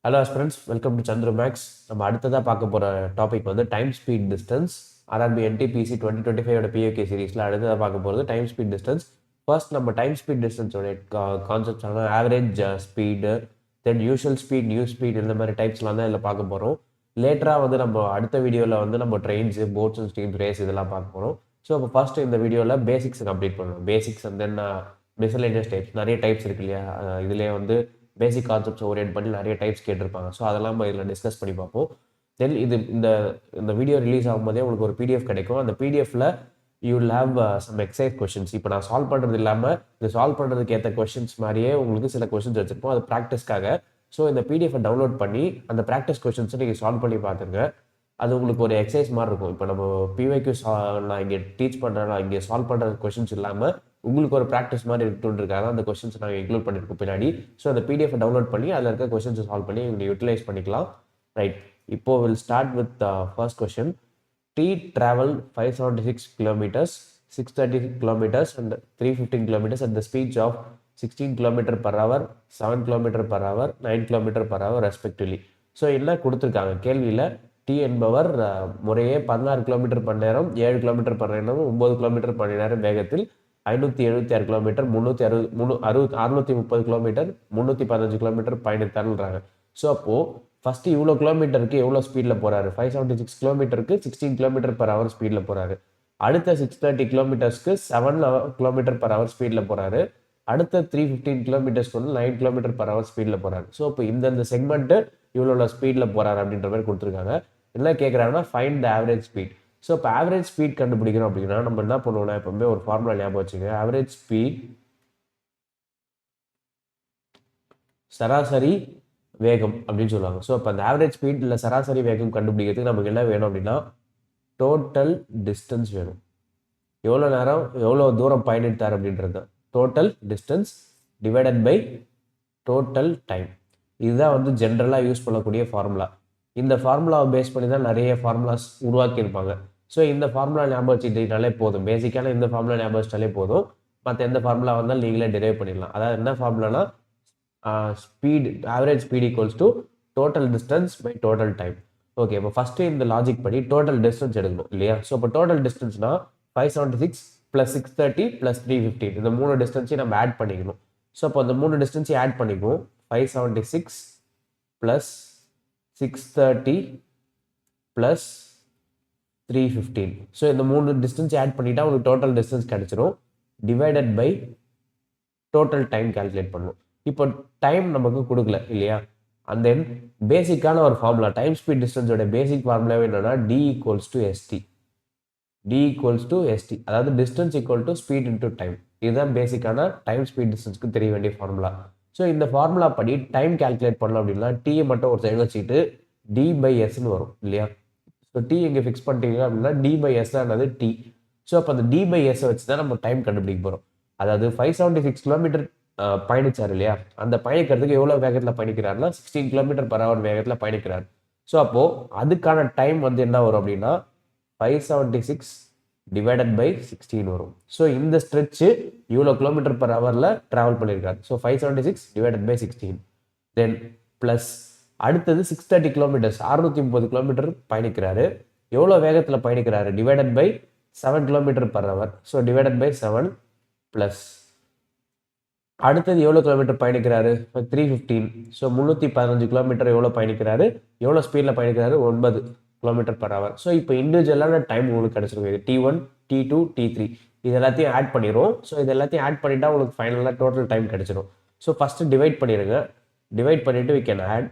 Hello aspirants, welcome to Chandru Max. நம்ம அடுத்ததா பார்க்க போற டாபிக் வந்து time speed distance. RRB NTPC 2025 POK சீரிஸ்ல அடுத்ததா பார்க்க போறது டைம் ஸ்பீட் டிஸ்டன்ஸ். ஃபர்ஸ்ட் நம்ம டைம் ஸ்பீட் டிஸ்டன்ஸோட கான்செப்ட்ஸ் ஆன ஆவரேஜ் ஸ்பீடு, தென் யூஷுவல் ஸ்பீட், நியூ ஸ்பீட் இந்த மாதிரி டைப்ஸ்லாம் தான் இதில் பார்க்க போகிறோம். லேட்டராக வந்து நம்ம அடுத்த வீடியோவில் வந்து நம்ம trains, bots and steams, race இதெல்லாம் பார்க்க போகிறோம். ஸோ இப்போ ஃபர்ஸ்ட் இந்த வீடியோவில் பேசிக்ஸ் கம்ப்ளீட் பண்ணுவோம். Basics and then miscellaneous types நிறைய டைப்ஸ் இருக்கு இல்லையா, இதுலேயே வந்து பேசிக் கான்செப்ட்ஸ் ஓரியன்ட் பண்ணி நிறைய டைப்ஸ் கேட்டிருப்பாங்க. ஸோ அதெல்லாம் நம்ம இதில் டிஸ்கஸ் பண்ணி பார்ப்போம். தென் இது இந்த வீடியோ ரிலீஸ் ஆகும்போதே உங்களுக்கு ஒரு பிடிஎஃப் கிடைக்கும். அந்த பிடிஎஃப்ல you will have some exercise questions. இப்போ நான் சால்வ் பண்ணுறது இல்லாமல் இது சால்வ் பண்ணுறதுக்கு ஏற்ற கொஷின்ஸ் மாதிரியே உங்களுக்கு சில கொஷின்ஸ் வச்சுருப்போம், அது ப்ராக்டிஸ்க்காக. ஸோ இந்த பிடிஎஃபை டவுன்லோட் பண்ணி அந்த ப்ராக்டிஸ் கொஷின்ஸை நீங்கள் சால்வ் பண்ணி பார்த்துருங்க. அது உங்களுக்கு ஒரு எக்ஸசைஸ் மாதிரி இருக்கும். இப்போ நம்ம பிவைக்கு நான் இங்கே டீச் பண்ணுறேன், நான் இங்கே சால்வ் பண்ணுற கொஷின்ஸ் இல்லாமல் உங்களுக்கு ஒரு ப்ராக்டிஸ் மாதிரி இருக்குன்றதுக்காக அந்த கொஷின்ஸ் நாங்கள் இன்க்ளூட் பண்ணியிருக்கோம் பின்னாடி. ஸோ அந்த பிடிஎஃப் டவுன்லோட் பண்ணி அதில் இருக்க கொஷின்ஸை சால்வ் பண்ணி நீங்கள் யூட்டிலைஸ் பண்ணிக்கலாம். ரைட், இப்போ will start with first question. T travel 576 kilometers, 630 kilometers and 315 kilometers at the speed of 16 km per hour, 7 km per hour, 9 km per hour respectively. So என்ன கொடுத்துருக்காங்க கேள்வியில், டி என்பவர் முறையே 16 கிலோமீட்டர் மணி நேரம், 7 கிலோமீட்டர் மணி நேரம், 9 kilometre மணி நேரம் வேகத்தில் 576 கிலோமீட்டர், 630 கிலோமீட்டர், 315 கிலோமீட்டர் பயணித்தார்ன்றாங்க. ஸோ அப்போது ஃபஸ்ட்டு இவ்வளோ கிலோமீட்டருக்கு எவ்வளோ ஸ்பீடில் போகிறாரு? 576 கிலோமீட்டருக்கு 16 கிலோமீட்டர் பர் ஹவர் ஸ்பீடில் போகிறாரு. அடுத்த 630 கிலோமீட்டர்ஸ்க்கு 7 கிலோமீட்டர் பர் ஹவர் ஸ்பீடில் போகிறாரு. அடுத்த 315 கிலோமீட்டர்ஸ்க்கு வந்து 9 கிலோமீட்டர் பர் ஹவர் ஸ்பீடில் போகிறாரு. ஸோ இப்போ இந்த செக்மெண்ட்டு இவ்வளோ ஸ்பீடில் போகிறாரு அப்படின்ற மாதிரி கொடுத்துருக்காங்க. என்ன கேட்குறாங்கன்னா find the average speed. So இப்போ ஆவரேஜ் ஸ்பீட் கண்டுபிடிக்கணும் அப்படின்னா நம்ம என்ன பண்ணுவோம்னா, எப்பவுமே ஒரு ஃபார்முலா ஞாபகம் வச்சுங்க. ஆவரேஜ் ஸ்பீட் சராசரி வேகம் அப்படின்னு சொல்லுவாங்க. ஸோ அப்போ அந்த ஆவரேஜ் ஸ்பீட் இல்லை சராசரி வேகம் கண்டுபிடிக்கிறதுக்கு நமக்கு என்ன வேணும் அப்படின்னா டோட்டல் டிஸ்டன்ஸ் வேணும். எவ்வளோ நேரம் எவ்வளோ தூரம் பயணித்தார் அப்படின்றது total distance divided by total time. இதுதான் வந்து ஜென்ரலாக யூஸ் பண்ணக்கூடிய ஃபார்முலா. இந்த ஃபார்முலாவை பேஸ் பண்ணி தான் நிறைய ஃபார்முலாஸ் உருவாக்கியிருப்பாங்க. ஸோ இந்த ஃபார்முலா ஞாபகம் வச்சுக்கிட்டாலே போதும். பேசிக்கான இந்த ஃபார்முலா ஞாபகம் வச்சுட்டாலே போதும். மற்ற எந்த ஃபார்முலா வந்தாலும் நீங்களே டெரைவ் பண்ணிடலாம். அதாவது என்ன ஃபார்முலானா speed, average speed equals to total distance by total time. Okay, இப்போ ஃபஸ்ட்டு இந்த லாஜிக் படி டோட்டல் டிஸ்டன்ஸ் எடுக்கணும் இல்லையா. ஸோ இப்போ டோட்டல் டிஸ்டன்ஸ்னா 576 + 630 + 315 இந்த 3 டிஸ்டன்ஸையும் நம்ம ஆட் பண்ணிக்கணும். ஸோ அப்போ அந்த 3 டிஸ்டன்ஸையும் ஆட் பண்ணிக்குவோம். 576 + 630 + 315. ஸோ இந்த 3 டிஸ்டன்ஸ் ஆட் பண்ணிட்டா உங்களுக்கு டோட்டல் டிஸ்டன்ஸ் கிடைச்சிரும். Divided by total time calculate பண்ணணும். இப்போ டைம் நமக்கு கொடுக்கல இல்லையா. அண்ட் தென் பேசிக்கான ஒரு ஃபார்முலா, டைம் ஸ்பீட் டிஸ்டன்ஸோட பேசிக் ஃபார்முலாவே என்னன்னா D = ST. D = ST, அதாவது distance equal to speed into time. இதுதான் பேசிக்கான டைம் ஸ்பீட் டிஸ்டன்ஸ்க்கு தெரிய வேண்டிய ஃபார்முலா. ஸோ இந்த ஃபார்முலா படி டைம் கால்குலேட் பண்ணலாம் அப்படின்னா டீயை மட்டும் ஒரு சைடு வச்சுக்கிட்டு D/Sன்னு வரும் இல்லையா. ஸோ டி இங்கே ஃபிக்ஸ் பண்ணிட்டீங்க அப்படின்னா D/S ஆனது டி. ஸோ அப்போ அந்த D/S வச்சு தான் நம்ம டைம் கண்டுபிடிக்க போகிறோம். அதாவது 576 கிலோமீட்டர் பயணிச்சார் இல்லையா, அந்த பயணிக்கிறதுக்கு எவ்வளோ வேகத்தில் பயணிக்கிறாருன்னா 16 கிலோமீட்டர் பர் ஹவர் வேகத்தில் பயணிக்கிறார். ஸோ அப்போது அதுக்கான டைம் வந்து என்ன வரும் அப்படின்னா 576 டிவைடட் பை 16 வரும். ஸோ இந்த ஸ்ட்ரெச்சு இவ்வளோ கிலோமீட்டர் பர் ஹவரில் ட்ராவல் பண்ணியிருக்காரு. So 576 divided by 16. Then plus அடுத்தது 630 கிலோமீட்டர்ஸ், 630 கிலோமீட்டர் பயணிக்கிறாரு. எவ்வளோ வேகத்தில் பயணிக்கிறாரு? Divided by 7 kilometre per hour. So divided by 7 plus அடுத்தது எவ்வளோ கிலோமீட்டர் பயணிக்கிறாரு? 315. ஸோ 315 கிலோமீட்டர் எவ்வளோ பயணிக்கிறாரு, எவ்வளோ ஸ்பீடில் பயணிக்கிறாரு? 9 கிலோமீட்டர் பர் ஹவர். ஸோ இப்போ இண்டிவிஜுவலான டைம் உங்களுக்கு கிடச்சிருக்கு. இது T1, T2, T3 இது எல்லாத்தையும் ஆட் பண்ணிடும். ஸோ இது எல்லாத்தையும் ஆட் பண்ணிட்டா உங்களுக்கு ஃபைனலாக டோட்டல் டைம் கிடச்சிடும். ஸோ ஃபஸ்ட்டு டிவைட் பண்ணிடுங்க. டிவைட் பண்ணிவிட்டு we can add.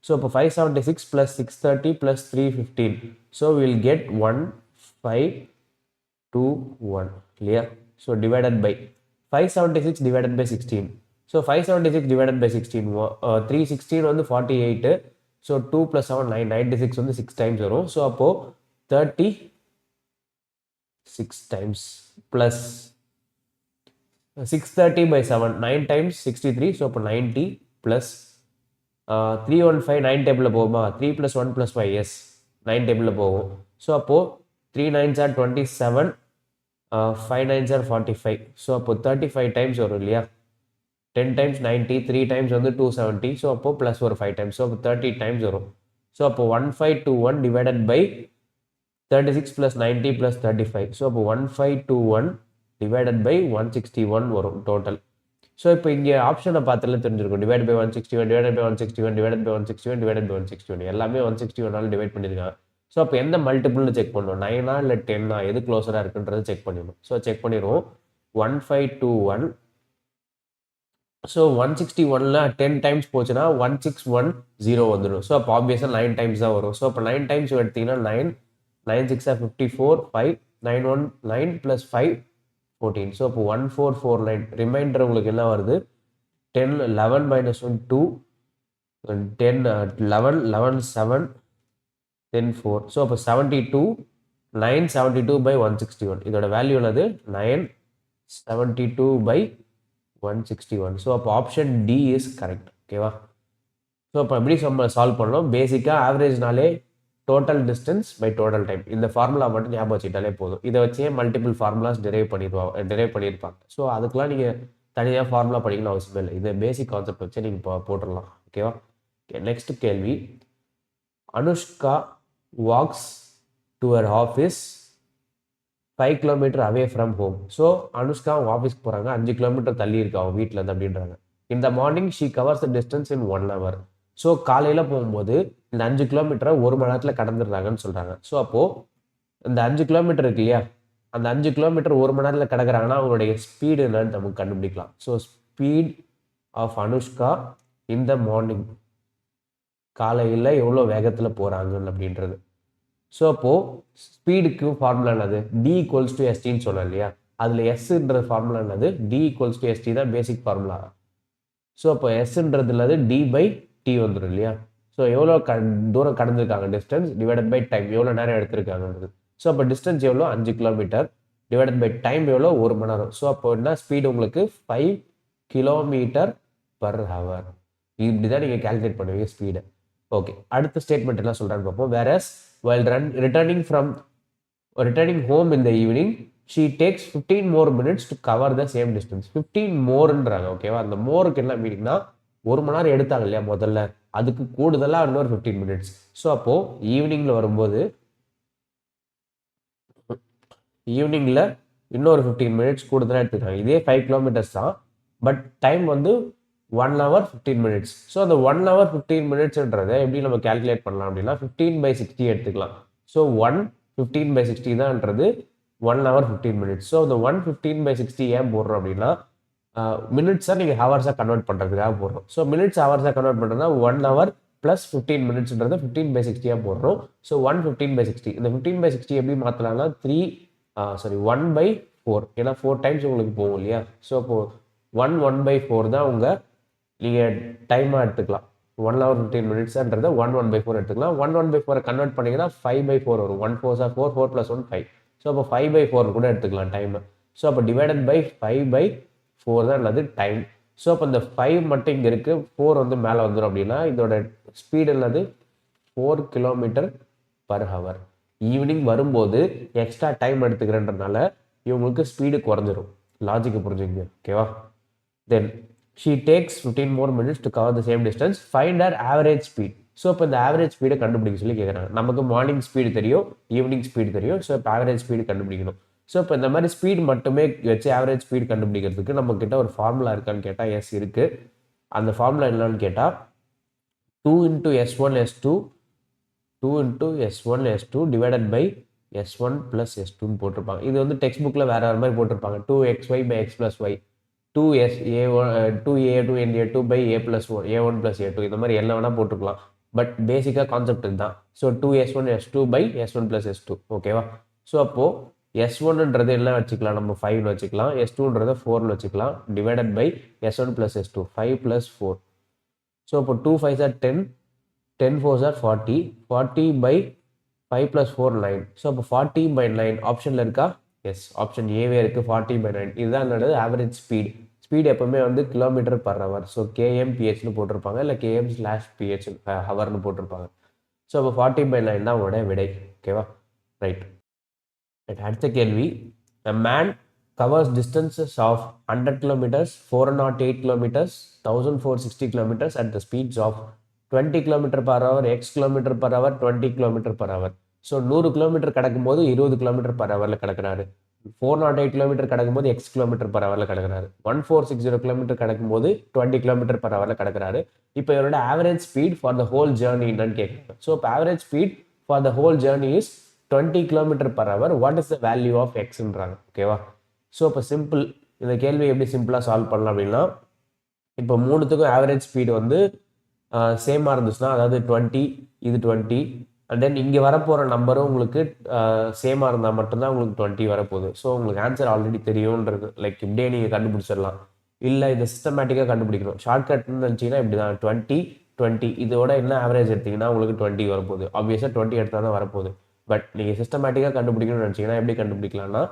ஸோ இப்போ 576 + 630 + 315. ஸோ வில் கெட் 1521 இல்லையா. So divided by 576 divided by 16. So 576 divided by 16 316 வந்து 48. ஸோ 2 + 7 9 96 வந்து 6 டைம்ஸ் வரும். ஸோ அப்போது 36 times plus 630 by 7 9 times 63. So அப்போ 90 ப்ளஸ் 315 9 டேபிளில் போகுமா? 3 + 1 + 5 எஸ் 9 டேபிளில் போகும். ஸோ அப்போது 3 9s are 27, 5 9s are 45. So அப்போ 35 டைம்ஸ் வரும் இல்லையா. 10 times 90, 3 times வந்து 270. ஸோ அப்போ ப்ளஸ் ஒரு 5 times. ஸோ அப்போ 30 times வரும். ஸோ அப்போ 1521 divided by 36 plus 90 plus 35. So அப்போ 1521 divided by 161 வரும் டோட்டல். ஸோ இப்போ இங்கே ஆப்ஷனை பார்த்தாலே தெரிஞ்சிருக்கும். Divide by 161, divide by 161, divide by 161, divide by 161 எல்லாமே 161ஆல் டிவைட் பண்ணியிருக்காங்க. ஸோ அப்போ எந்த மல்டிபிள்னு செக் பண்ணணும், 9ஆ இல்லை 10ஆ, எது க்ளோஸராக இருக்குன்றது செக் பண்ணிடணும். ஸோ செக் பண்ணிடுவோம். 1521. ஸோ 161ல் 10 டைம்ஸ் போச்சுன்னா 1610 வந்துடும். ஸோ அப்போ ஆப்வியஸாக 9 டைம்ஸ் தான் வரும். ஸோ அப்போ 9 டைம்ஸ் எடுத்தீங்கன்னா 9, 9 6 54, 5, 9 1 9 + 5 14. ஸோ அப்போ 1449. ரிமைண்டர் உங்களுக்கு என்ன வருது, 10 11 - 1 2, 10 11 11 7, 10 4. ஸோ அப்போ 72, 972/161. இதோட வேல்யூ என்னது, 972/161. ஸோ அப்போ ஆப்ஷன் டி இஸ் கரெக்ட். ஓகேவா? ஸோ அப்போ எப்படி நம்ம சால்வ் பண்ணோம், பேசிக்காக ஆவரேஜ்னாலே total distance by total time, இந்த ஃபார்முலா மட்டும் ஞாபகம் வச்சுக்கிட்டாலே போதும். இதை வச்சே மல்டிபிள் ஃபார்முலாஸ் டெரைவ் பண்ணியிருப்பாங்க. ஸோ அதுக்கெலாம் நீங்கள் தனியாக ஃபார்முலா படிக்கணும் அவசியமே இல்லை. இதை பேசிக் கான்செப்ட் வச்சு நீங்கள் போட்டுடலாம். ஓகேவா? நெக்ஸ்ட் கேள்வி. Anushka walks to her office 5 kilometre away from home. So Anushka அவங்க ஆஃபீஸ்க்கு போகிறாங்க, 5 கிலோமீட்டர் தள்ளி இருக்கு அவங்க வீட்டிலேருந்து அப்படின்றாங்க. இந்த morning she covers the distance in 1 hour. So காலையில் போகும்போது இந்த 5 கிலோமீட்டரை 1 மணி நேரத்தில் கடந்துடுறாங்கன்னு சொல்கிறாங்க. ஸோ அப்போது இந்த 5 கிலோமீட்டர் இருக்கு இல்லையா, அந்த 5 கிலோமீட்டர் 1 மணி நேரத்தில் கடக்கிறாங்கன்னா அவங்களுடைய ஸ்பீடு என்னன்னு நமக்கு கண்டுபிடிக்கலாம். ஸோ ஸ்பீட் ஆஃப் அனுஷ்கா இந்த மார்னிங், காலையில் எவ்வளோ வேகத்தில் போகிறாங்க அப்படின்றது. ஸோ அப்போது ஸ்பீடுக்கு ஃபார்முலா என்னது, டி ஈக்குவல்ஸ் டு எஸ்டின்னு சொன்னோம் இல்லையா, அதில் எஸ்ன்ற ஃபார்முலா என்னது, டி ஈக்குவல்ஸ் டு எஸ்டி தான் பேசிக் ஃபார்முலா. ஸோ அப்போ எஸ்ன்றதுல டி பை டி வந்துடும் இல்லையா. ஸோ எவ்வளோ தூரம் கடந்திருக்காங்க, டிஸ்டன்ஸ் டிவைடட் பை டைம், எவ்வளோ நேரம் எடுத்திருக்காங்கன்றது. ஸோ அப்போ டிஸ்டன்ஸ் எவ்வளோ, 5 கிலோமீட்டர், டிவைடட் பை டைம் எவ்வளோ, 1 மணி நேரம். ஸோ அப்போ என்ன ஸ்பீடு உங்களுக்கு, 5 km/h. இப்படி தான் நீங்கள் கால்குலேட் பண்ணுவீங்க ஸ்பீடு. ஓகே, அடுத்த ஸ்டேட்மெண்ட் என்ன சொல்கிறான்னு பார்ப்போம். Whereas while returning home in the evening, she takes 15 more minutes to cover the same distance. 15 மோர்ன்றாங்க. ஓகேவா? அந்த மோருக்கு என்ன மீனிங்னா, 1 மணி நேரம் எடுத்தாங்க இல்லையா முதல்ல, அதுக்கு கூடுதலாக இன்னொரு 15 மினிட்ஸ். ஸோ அப்போது ஈவினிங்கில் வரும்போது ஈவினிங்கில் இன்னொரு 15 மினிட்ஸ் கூடுதலாக எடுத்துக்காங்க. இதே 5 கிலோமீட்டர்ஸ் தான், பட் டைம் வந்து 1 hour 15 minutes. ஸோ அந்த 1 hour 15 minutesன்றதை எப்படி நம்ம கேல்குலேட் பண்ணலாம் அப்படின்னா 15/60 எடுத்துக்கலாம். So 1 15/60 தான்ன்றது 1 hour 15 minutes. ஸோ அந்த 1 15/60 ஏன் போடுறோம் அப்படின்னா, மினிட்ஸாக நீங்கள் ஹவர்ஸாக கன்வெர்ட் பண்ணுறதுக்காக போடுறோம். ஸோ மினிட்ஸ் ஹவர்ஸாக கன்வெர்ட் பண்ணுறதுனா 1 hour + 15 minutesன்றது 15/60 போடுறோம். ஸோ 1 15/60. இந்த 15/60 எப்படி மாற்றலாம்னா 1/4. ஏன்னா 4 டைம்ஸ் உங்களுக்கு போகும் இல்லையா. ஸோ அப்போது 1/4 தான் உங்கள் நீங்கள் டைமாக எடுத்துக்கலாம். 1 hour 15 minutesன்றதை 1/4 எடுத்துக்கலாம். 1/4 கன்வெர்ட் பண்ணிங்கன்னா 5/4 வரும். 1 4 4, 4 + 1 5. ஸோ அப்போ 5/4 கூட எடுத்துக்கலாம் டைமை. ஸோ அப்போ டிவைடட் பை 5/4 தான் என்னது டைம். ஸோ அப்போ இந்த 5 மட்டும் இங்கே இருக்குது, 4 வந்து மேலே வந்துடும் அப்படின்னா இதோட ஸ்பீடு என்னது 4 km/h. ஈவினிங் வரும்போது எக்ஸ்ட்ரா டைம் எடுத்துக்கிறேன்றதுனால இவங்களுக்கு ஸ்பீடு குறைஞ்சிரும். லாஜிக்கு புரிஞ்சுங்க. ஓகேவா? தென் she takes 15 more minutes to cover the same distance. Find her average speed. So இப்போ இந்த ஆவரேஜ் ஸ்பீடை கண்டுபிடிக்க சொல்லி கேட்குறாங்க. நமக்கு மார்னிங் ஸ்பீடு தெரியும், ஈவினிங் ஸ்பீடு தெரியும். ஸோ இப்போ ஆவரேஜ் ஸ்பீடு கண்டுபிடிக்கணும். ஸோ இப்போ இந்த மாதிரி ஸ்பீடு மட்டுமே வச்சு ஆவரேஜ் ஸ்பீடு கண்டுபிடிக்கிறதுக்கு நம்ம கிட்ட ஒரு ஃபார்முலா இருக்கான்னு கேட்டால் எஸ் இருக்குது. அந்த ஃபார்முலா என்னன்னு கேட்டால் 2 × S1 S2 2 × S1 S2 divided by S1 + S2ன்னு போட்டிருப்பாங்க. இது வந்து டெக்ஸ்ட் புக்கில் வேறு வேறு மாதிரி போட்டிருப்பாங்க. 2xy/x + y, 2a2 a1 + a2, இந்த மாதிரி என்ன வேணால் போட்டுக்கலாம். பட் பேசிக்காக கான்செப்ட் இதுதான். So 2s1 S2/S1 + S2. ஓகேவா? ஸோ அப்போது S1ன்றது என்ன வச்சுக்கலாம், நம்ம 5ன்னு வச்சுக்கலாம். S2ன்றதை 4ன்னு வச்சுக்கலாம். Divided by S1 + S2, 5 + 4. So அப்போ 2 5s are 10, 10 4s are 40, 40/5 + 4 9. So அப்போ 40/9 ஆப்ஷனில் இருக்கா? எஸ், ஆப்ஷன் ஏவே இருக்குது, 40/9. இதுதான் என்னது ஆவரேஜ் ஸ்பீட். ஸ்பீடு எப்பவுமே வந்து km/h. ஸோ kmph போட்டிருப்பாங்க, இல்லை km/ph ஹவர்னு போட்டிருப்பாங்க. ஸோ அப்போ 40/9 தான் உங்களோட விடை. ஓகேவா? ரைட். அடுத்த கேள்வி. A man covers distances of 100 kilometers, 408 kilometers, 1460 kilometers at the speeds of 20 km per hour, x km per hour, 20 km per hour. So 100 kilometer கடக்கும்போது 20 km per hourல கடக்கிறாரு. 408 கிலோமீட்டர் கடக்கும்போது x km per hourல கடக்கிறாரு. 1460 kilometer கடக்கும்போது 20 km per hourல கடக்கிறாரு. இப்போ இவரோட average speed for the whole journey என்னன்னு கேட்குறாங்க. ஸோ இப்போ average speed for the whole journey is 20 km per hour. What is the value of எக்ஸ்ன்றாங்க. ஓகேவா? ஸோ இப்போ சிம்பிள், இந்த கேள்வி எப்படி சிம்பிளாக சால்வ் பண்ணலாம் அப்படின்னா, இப்போ மூணுத்துக்கும் ஆவரேஜ் ஸ்பீடு வந்து சேமாக இருந்துச்சுன்னா, அதாவது 20, இது 20, அண்ட் தென் இங்கே வரப்போகிற நம்பரும் உங்களுக்கு சேமாக இருந்தால் மட்டும்தான் உங்களுக்கு 20 வரப்போகுது. ஸோ உங்களுக்கு ஆன்சர் ஆல்ரெடி தெரியும்ன்றது, லைக் இப்படியே நீங்கள் கண்டுபிடிச்சிடலாம். இல்லை இதை சிஸ்டமேட்டிக்காக கண்டுபிடிக்கணும். ஷார்ட்கட்னு நினச்சிங்கன்னா இப்படி தான், 20, 20 இதோட என்ன ஆவரேஜ் எடுத்திங்கன்னா உங்களுக்கு 20 வரப்போகுது. ஆப்வியஸாக 20 எடுத்தால் தான் வரப்போகுது. பட் நீங்கள் சிஸ்டமேட்டிக்காக கண்டுபிடிக்கணும்னு நினச்சிங்கன்னா எப்படி கண்டுபிடிக்கலாம்னா,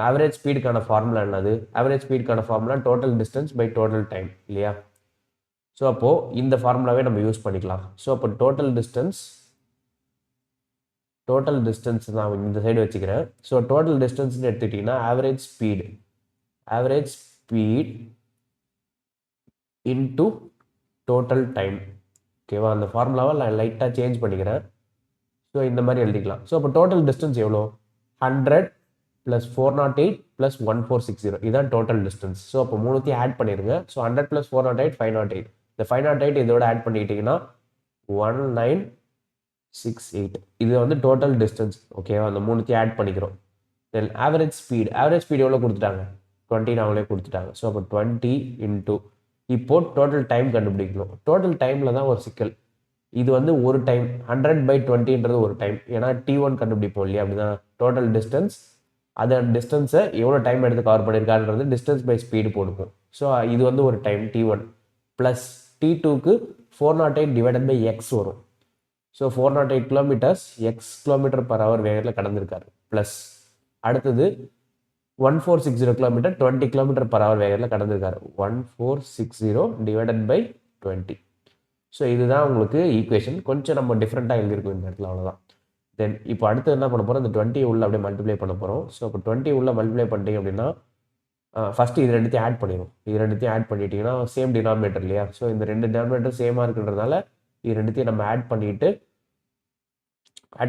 ஆவரேஜ் ஸ்பீடுக்கான ஃபார்முலா என்னது? ஆவரேஜ் ஸ்பீடுக்கான formula total distance by total time இல்லையா? ஸோ அப்போது இந்த ஃபார்முலாவே நம்ம யூஸ் பண்ணிக்கலாம். ஸோ அப்போ டோட்டல் டிஸ்டன்ஸ் நான் இந்த சைடு வச்சுக்கிறேன். ஸோ டோட்டல் டிஸ்டன்ஸ்னு எடுத்துக்கிட்டிங்கன்னா average speed into total time. ஓகேவா? அந்த ஃபார்முலாவை நான் லைட்டாக சேஞ்ச் பண்ணிக்கிறேன். ஸோ இந்த மாதிரி எழுதிக்கலாம். ஸோ அப்போ டோட்டல் டிஸ்டன்ஸ் எவ்வளோ? 100 + 408 + 1460 இதுதான் டோட்டல் டிஸ்டன்ஸ். ஸோ அப்போ மூணுத்தையும் ஆட் பண்ணிடுங்க. ஸோ 100 + 408 508. இந்த 508 இதோட ஆட் பண்ணிக்கிட்டிங்கன்னா 1968. இது வந்து டோட்டல் டிஸ்டன்ஸ். ஓகேவா? அந்த மூணுத்தையும் ஆட் பண்ணிக்கிறோம். தென் ஆவரேஜ் ஸ்பீடு எவ்வளோ கொடுத்துட்டாங்க? 20 அவங்களே கொடுத்துட்டாங்க. ஸோ அப்போ 20 இன்ட்டு இப்போ டோட்டல் டைம் கண்டுபிடிக்கணும். டோட்டல் டைமில் தான் ஒரு சிக்கல். இது வந்து ஒரு டைம், 100/20ன்றது ஒரு டைம். ஏன்னா T1 கண்டுபிடிப்போம் இல்லையா? அப்படிதான் டோட்டல் டிஸ்டன்ஸ், அதை டிஸ்டன்ஸை எவ்வளோ டைம் எடுத்து கவர் பண்ணியிருக்காருன்றது டிஸ்டன்ஸ் பை ஸ்பீடு போடுவோம். ஸோ இது வந்து ஒரு டைம் T1 ப்ளஸ் T2க்கு 408/x வரும். ஸோ 408 கிலோமீட்டர்ஸ் x km/h வேகத்தில் கடந்திருக்காரு. ப்ளஸ் அடுத்தது 1460 கிலோமீட்டர் 20 km/h வேகத்தில் கடந்திருக்காரு. 1460/20. ஸோ இதுதான் உங்களுக்கு ஈக்குவேஷன். கொஞ்சம் நம்ம டிஃப்ரெண்ட்டாக எழுதியிருக்கோம் இந்த இடத்துல, அவ்வளோதான். தென் இப்போ அடுத்து என்ன பண்ண போகிறோம்? இந்த 20 உள்ள அப்படியே மல்டிப்ளை பண்ண போகிறோம். ஸோ இப்போ 20 உள்ள மல்டிப்ளை பண்ணிட்டீங்க அப்படின்னா ஃபஸ்ட்டு இது ரெண்டுத்தையும் ஆட் பண்ணிடும். இது ரெண்டுத்தையும் ஆட் பண்ணிட்டீங்கன்னா சேம் டினாமினேட்டர் இல்லையா? ஸோ இந்த ரெண்டு டினாமினேட்டர் சேமாக இருக்குன்றதுனால இது ரெண்டுத்தையும் நம்ம ஆட்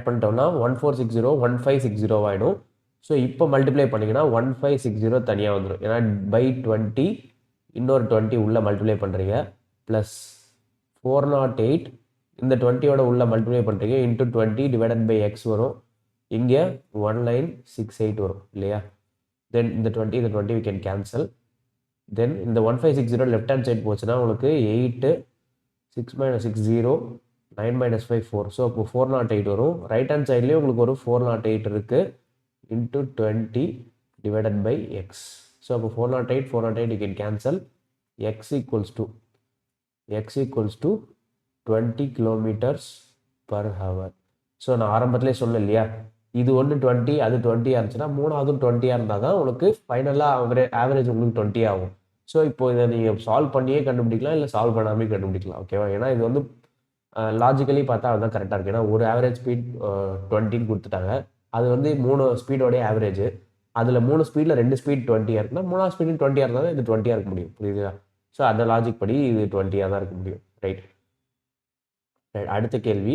பண்ணிட்டோம்னா 1460 1560 ஆகிடும். ஸோ இப்போ மல்டிப்ளை பண்ணிங்கன்னா 1560 தனியாக வந்துடும். ஏன்னா பை 20 இன்னொரு 20 உள்ள மல்டிப்ளை பண்ணுறீங்க ப்ளஸ் 408 இந்த 20யோட உள்ள மல்டிப்ளை பண்ணுறீங்க இன்ட்டு 20/x வரும். இங்கே 1968 வரும் இல்லையா? தென் இந்த 20 we can cancel. தென் இந்த 1560 லெஃப்ட் ஹேண்ட் சைட் போச்சுன்னா உங்களுக்கு 8 6 - 6 0 9 - 5 4. ஸோ இப்போ 408 வரும். ரைட் ஹேண்ட் சைட்லேயும் உங்களுக்கு ஒரு 408 இருக்குது இன்ட்டு 20/x. ஸோ அப்போ 408 you can cancel. x equals to 20 km/h. So நான் ஆரம்பத்திலே சொன்னேன் இல்லையா? இது ஒன்று 20 அது 20 இருந்துச்சுன்னா மூணாவதும் 20 இருந்தால் தான் உங்களுக்கு ஃபைனலாக ஆவரேஜ் உங்களுக்கு 20 ஆகும். ஸோ இப்போ இதை நீங்கள் சால்வ் பண்ணியே கண்டுபிடிக்கலாம், இல்லை சால்வ் பண்ணாமே கண்டுபிடிக்கலாம். ஓகேவா? ஏன்னா இது வந்து லாஜிக்கலி பார்த்தா அதுதான் கரெக்டாக இருக்குது. ஏன்னா ஒரு ஆவரேஜ் ஸ்பீட் 20ன்னு கொடுத்துட்டாங்க. அது வந்து 3 ஸ்பீடோடைய ஆவரேஜ். அதில் 3 ஸ்பீடில் 2 ஸ்பீட் 20 இருக்குன்னா 3ஆவது ஸ்பீடு 20 இருந்தால் இது 20 இருக்க முடியும். புரியுதா? ஸோ அந்த லாஜிக் படி இது 20 தான் இருக்க முடியும். ரைட். அடுத்த கேள்வி,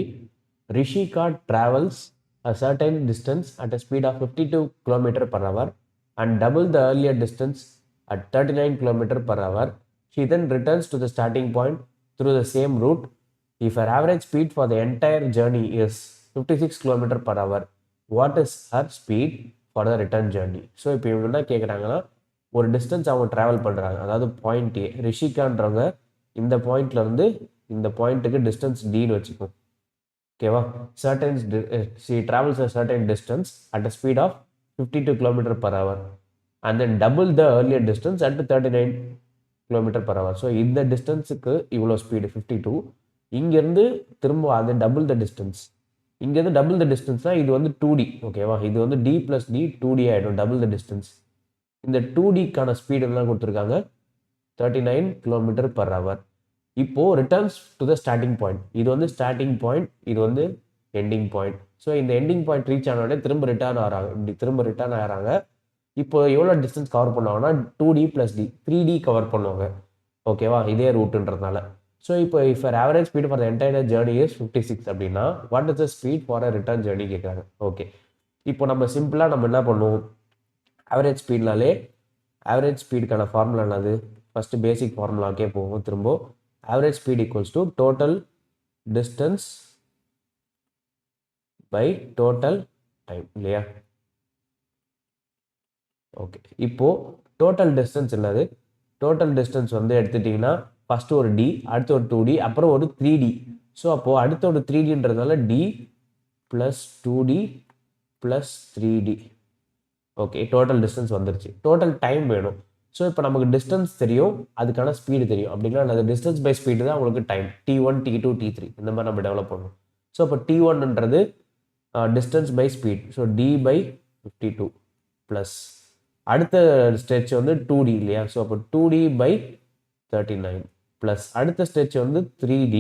Rishika travels a certain distance at a speed of 52 km/h and double the earlier distance at 39 km/h. She then returns to the starting point through the same route. If her average speed for the entire journey is 56 km/h, what is her speed for the return journey? So இப்போ இவங்க என்ன கேட்குறாங்கன்னா, ஒரு distance அவங்க travel பண்ணுறாங்க. அதாவது point ஏ, ரிஷிகான்றவங்க இந்த பாயிண்ட்லேருந்து இந்த பாயிண்ட்டுக்கு டிஸ்டன்ஸ் டின்னு வச்சுக்கோம். ஓகேவா? she travels a certain distance at a speed of 52 km/h and then double the earlier distance at 39 km/h. So இந்த டிஸ்டன்ஸுக்கு இவ்வளோ ஸ்பீடு 52. இங்கேருந்து திரும்ப அது டபுள் த டிஸ்டன்ஸ். இங்கேருந்து டபுள் த டிஸ்டன்ஸ்னால் இது வந்து 2D. ஓகேவா? இது வந்து D + D 2D ஆகிடும், டபுள் த டிஸ்டன்ஸ். இந்த 2Dக்கான ஸ்பீடு என்ன கொடுத்துருக்காங்க? 39 km/h. இப்போது returns to the starting point. இது வந்து ஸ்டார்டிங் பாயிண்ட், இது வந்து எண்டிங் பாயிண்ட். ஸோ இந்த எண்டிங் பாயிண்ட் ரீச் ஆனோடனே திரும்ப ரிட்டர்ன் ஆகிறாங்க. இப்போ எவ்வளோ டிஸ்டன்ஸ் கவர் பண்ணுவாங்கன்னா 2D + D 3D கவர் பண்ணுவாங்க. ஓகேவா? இதே ரூட்டுன்றதுனால. ஸோ இப்போ if average speed for the entire journey is 56 அப்படின்னா what is the speed for a return journey கேட்குறாங்க. ஓகே, இப்போ நம்ம சிம்பிளாக நம்ம என்ன பண்ணுவோம், ஆவரேஜ் ஸ்பீட்னாலே ஆவரேஜ் ஸ்பீடுக்கான ஃபார்முலா என்னது, ஃபஸ்ட்டு பேசிக் ஃபார்முலாக்கே போவோம் திரும்ப. Average speed equals to total distance by total time இல்லையா? ஓகே, இப்போது டோட்டல் டிஸ்டன்ஸ் என்னது, டோட்டல் டிஸ்டன்ஸ் வந்து எடுத்துட்டிங்கன்னா ஃபஸ்ட்டு ஒரு டி, அடுத்து ஒரு 2D, அப்புறம் ஒரு 3D. ஸோ அப்போது அடுத்த ஒரு 3Dன்றதுனால D + 2D + 3D. Okay, total distance வந்துருச்சு. டோட்டல் டைம் வேணும். ஸோ இப்போ நமக்கு டிஸ்டன்ஸ் தெரியும், அதுக்கான ஸ்பீடு தெரியும். அப்படின்னா அந்த டிஸ்டன்ஸ் பை ஸ்பீடு தான் உங்களுக்கு டைம். T1, T2, T3 இந்த மாதிரி நம்ம டெவலப் பண்ணணும். ஸோ இப்போ T1ன்றது distance by speed. So D/52 plus அடுத்த ஸ்ட்ரெச் வந்து 2D இல்லையா? ஸோ அப்போ 2D/39 ப்ளஸ் அடுத்த ஸ்ட்ரெச் வந்து 3D.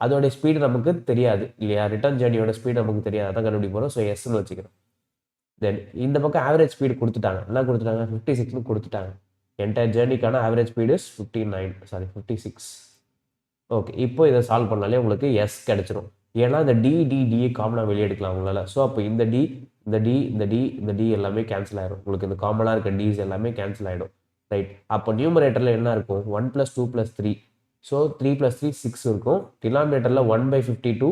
அதோடைய ஸ்பீடு நமக்கு தெரியாது இல்லையா? ரிட்டர்ன் ஜேர்னியோட ஸ்பீடு நமக்கு தெரியாது, அதான் கண்டுபிடிக்க போகிறோம். ஸோ எஸ்ன்னு வச்சுக்கிறோம். தென் இந்த பக்கம் ஆவரேஜ் ஸ்பீடு கொடுத்துட்டாங்க. என்ன கொடுத்துட்டாங்க? 56ன்னு கொடுத்துட்டாங்க. என்டையர் ஜேர்னிக்கான ஆவரேஜ் ஸ்பீடு இஸ் 56. ஓகே, இப்போ இதை சால்வ் பண்ணாலே உங்களுக்கு எஸ் கிடைச்சிரும். ஏன்னா இந்த டியை காமனாக வெளியே எடுக்கலாம் உங்களால். ஸோ அப்போ இந்த டி, இந்த டி, இந்த டி, இந்த டி எல்லாமே கேன்சல் ஆயிடும். உங்களுக்கு இந்த காமனாக இருக்க டிஸ் எல்லாமே கேன்சல் ஆகிடும். ரைட், அப்போ நியூமரேட்டரில் என்ன இருக்கும்? 1 + 2 + 3. ஸோ 3 + 3 6 இருக்கும். டினாமினேட்டரில் 1/52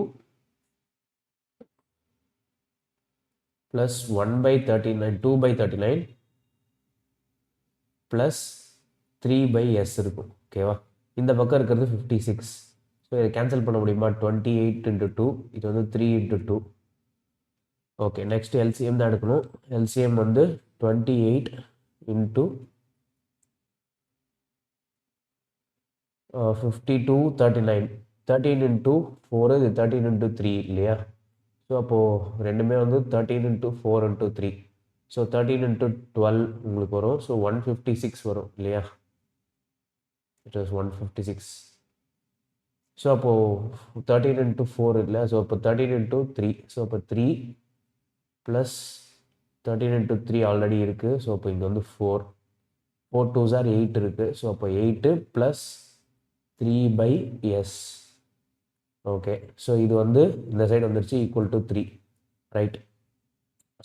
+ 1/39 2/39 ப்ளஸ் 3/s இருக்கும். ஓகேவா? இந்த பக்கம் இருக்கிறது 56. ஸோ இதை கேன்சல் பண்ண முடியுமா? 28 × 2, இது வந்து 3 × 2. ஓகே, நெக்ஸ்ட் எல்சிஎம் தான் எடுக்கணும். எல்சிஎம் வந்து 28 × 52 39. 13 × 4 இது 13 × 3 இல்லையா? ஸோ அப்போது ரெண்டுமே வந்து 13 × 4 × 3. ஸோ 13 × 12 உங்களுக்கு வரும். ஸோ 156 வரும் இல்லையா? It was 156. ஸோ அப்போது 13 × 4 இல்லை. ஸோ அப்போ 13 × 3. ஸோ அப்போ 3 ப்ளஸ் 13 × 3 ஆல்ரெடி இருக்குது. ஸோ அப்போ இங்கே வந்து 4 2s are 8 இருக்குது. ஸோ அப்போ 8 ப்ளஸ் 3/s. ஓகே, ஸோ இது வந்து இந்த சைடு வந்துருச்சு ஈக்குவல் டு 3. ரைட்,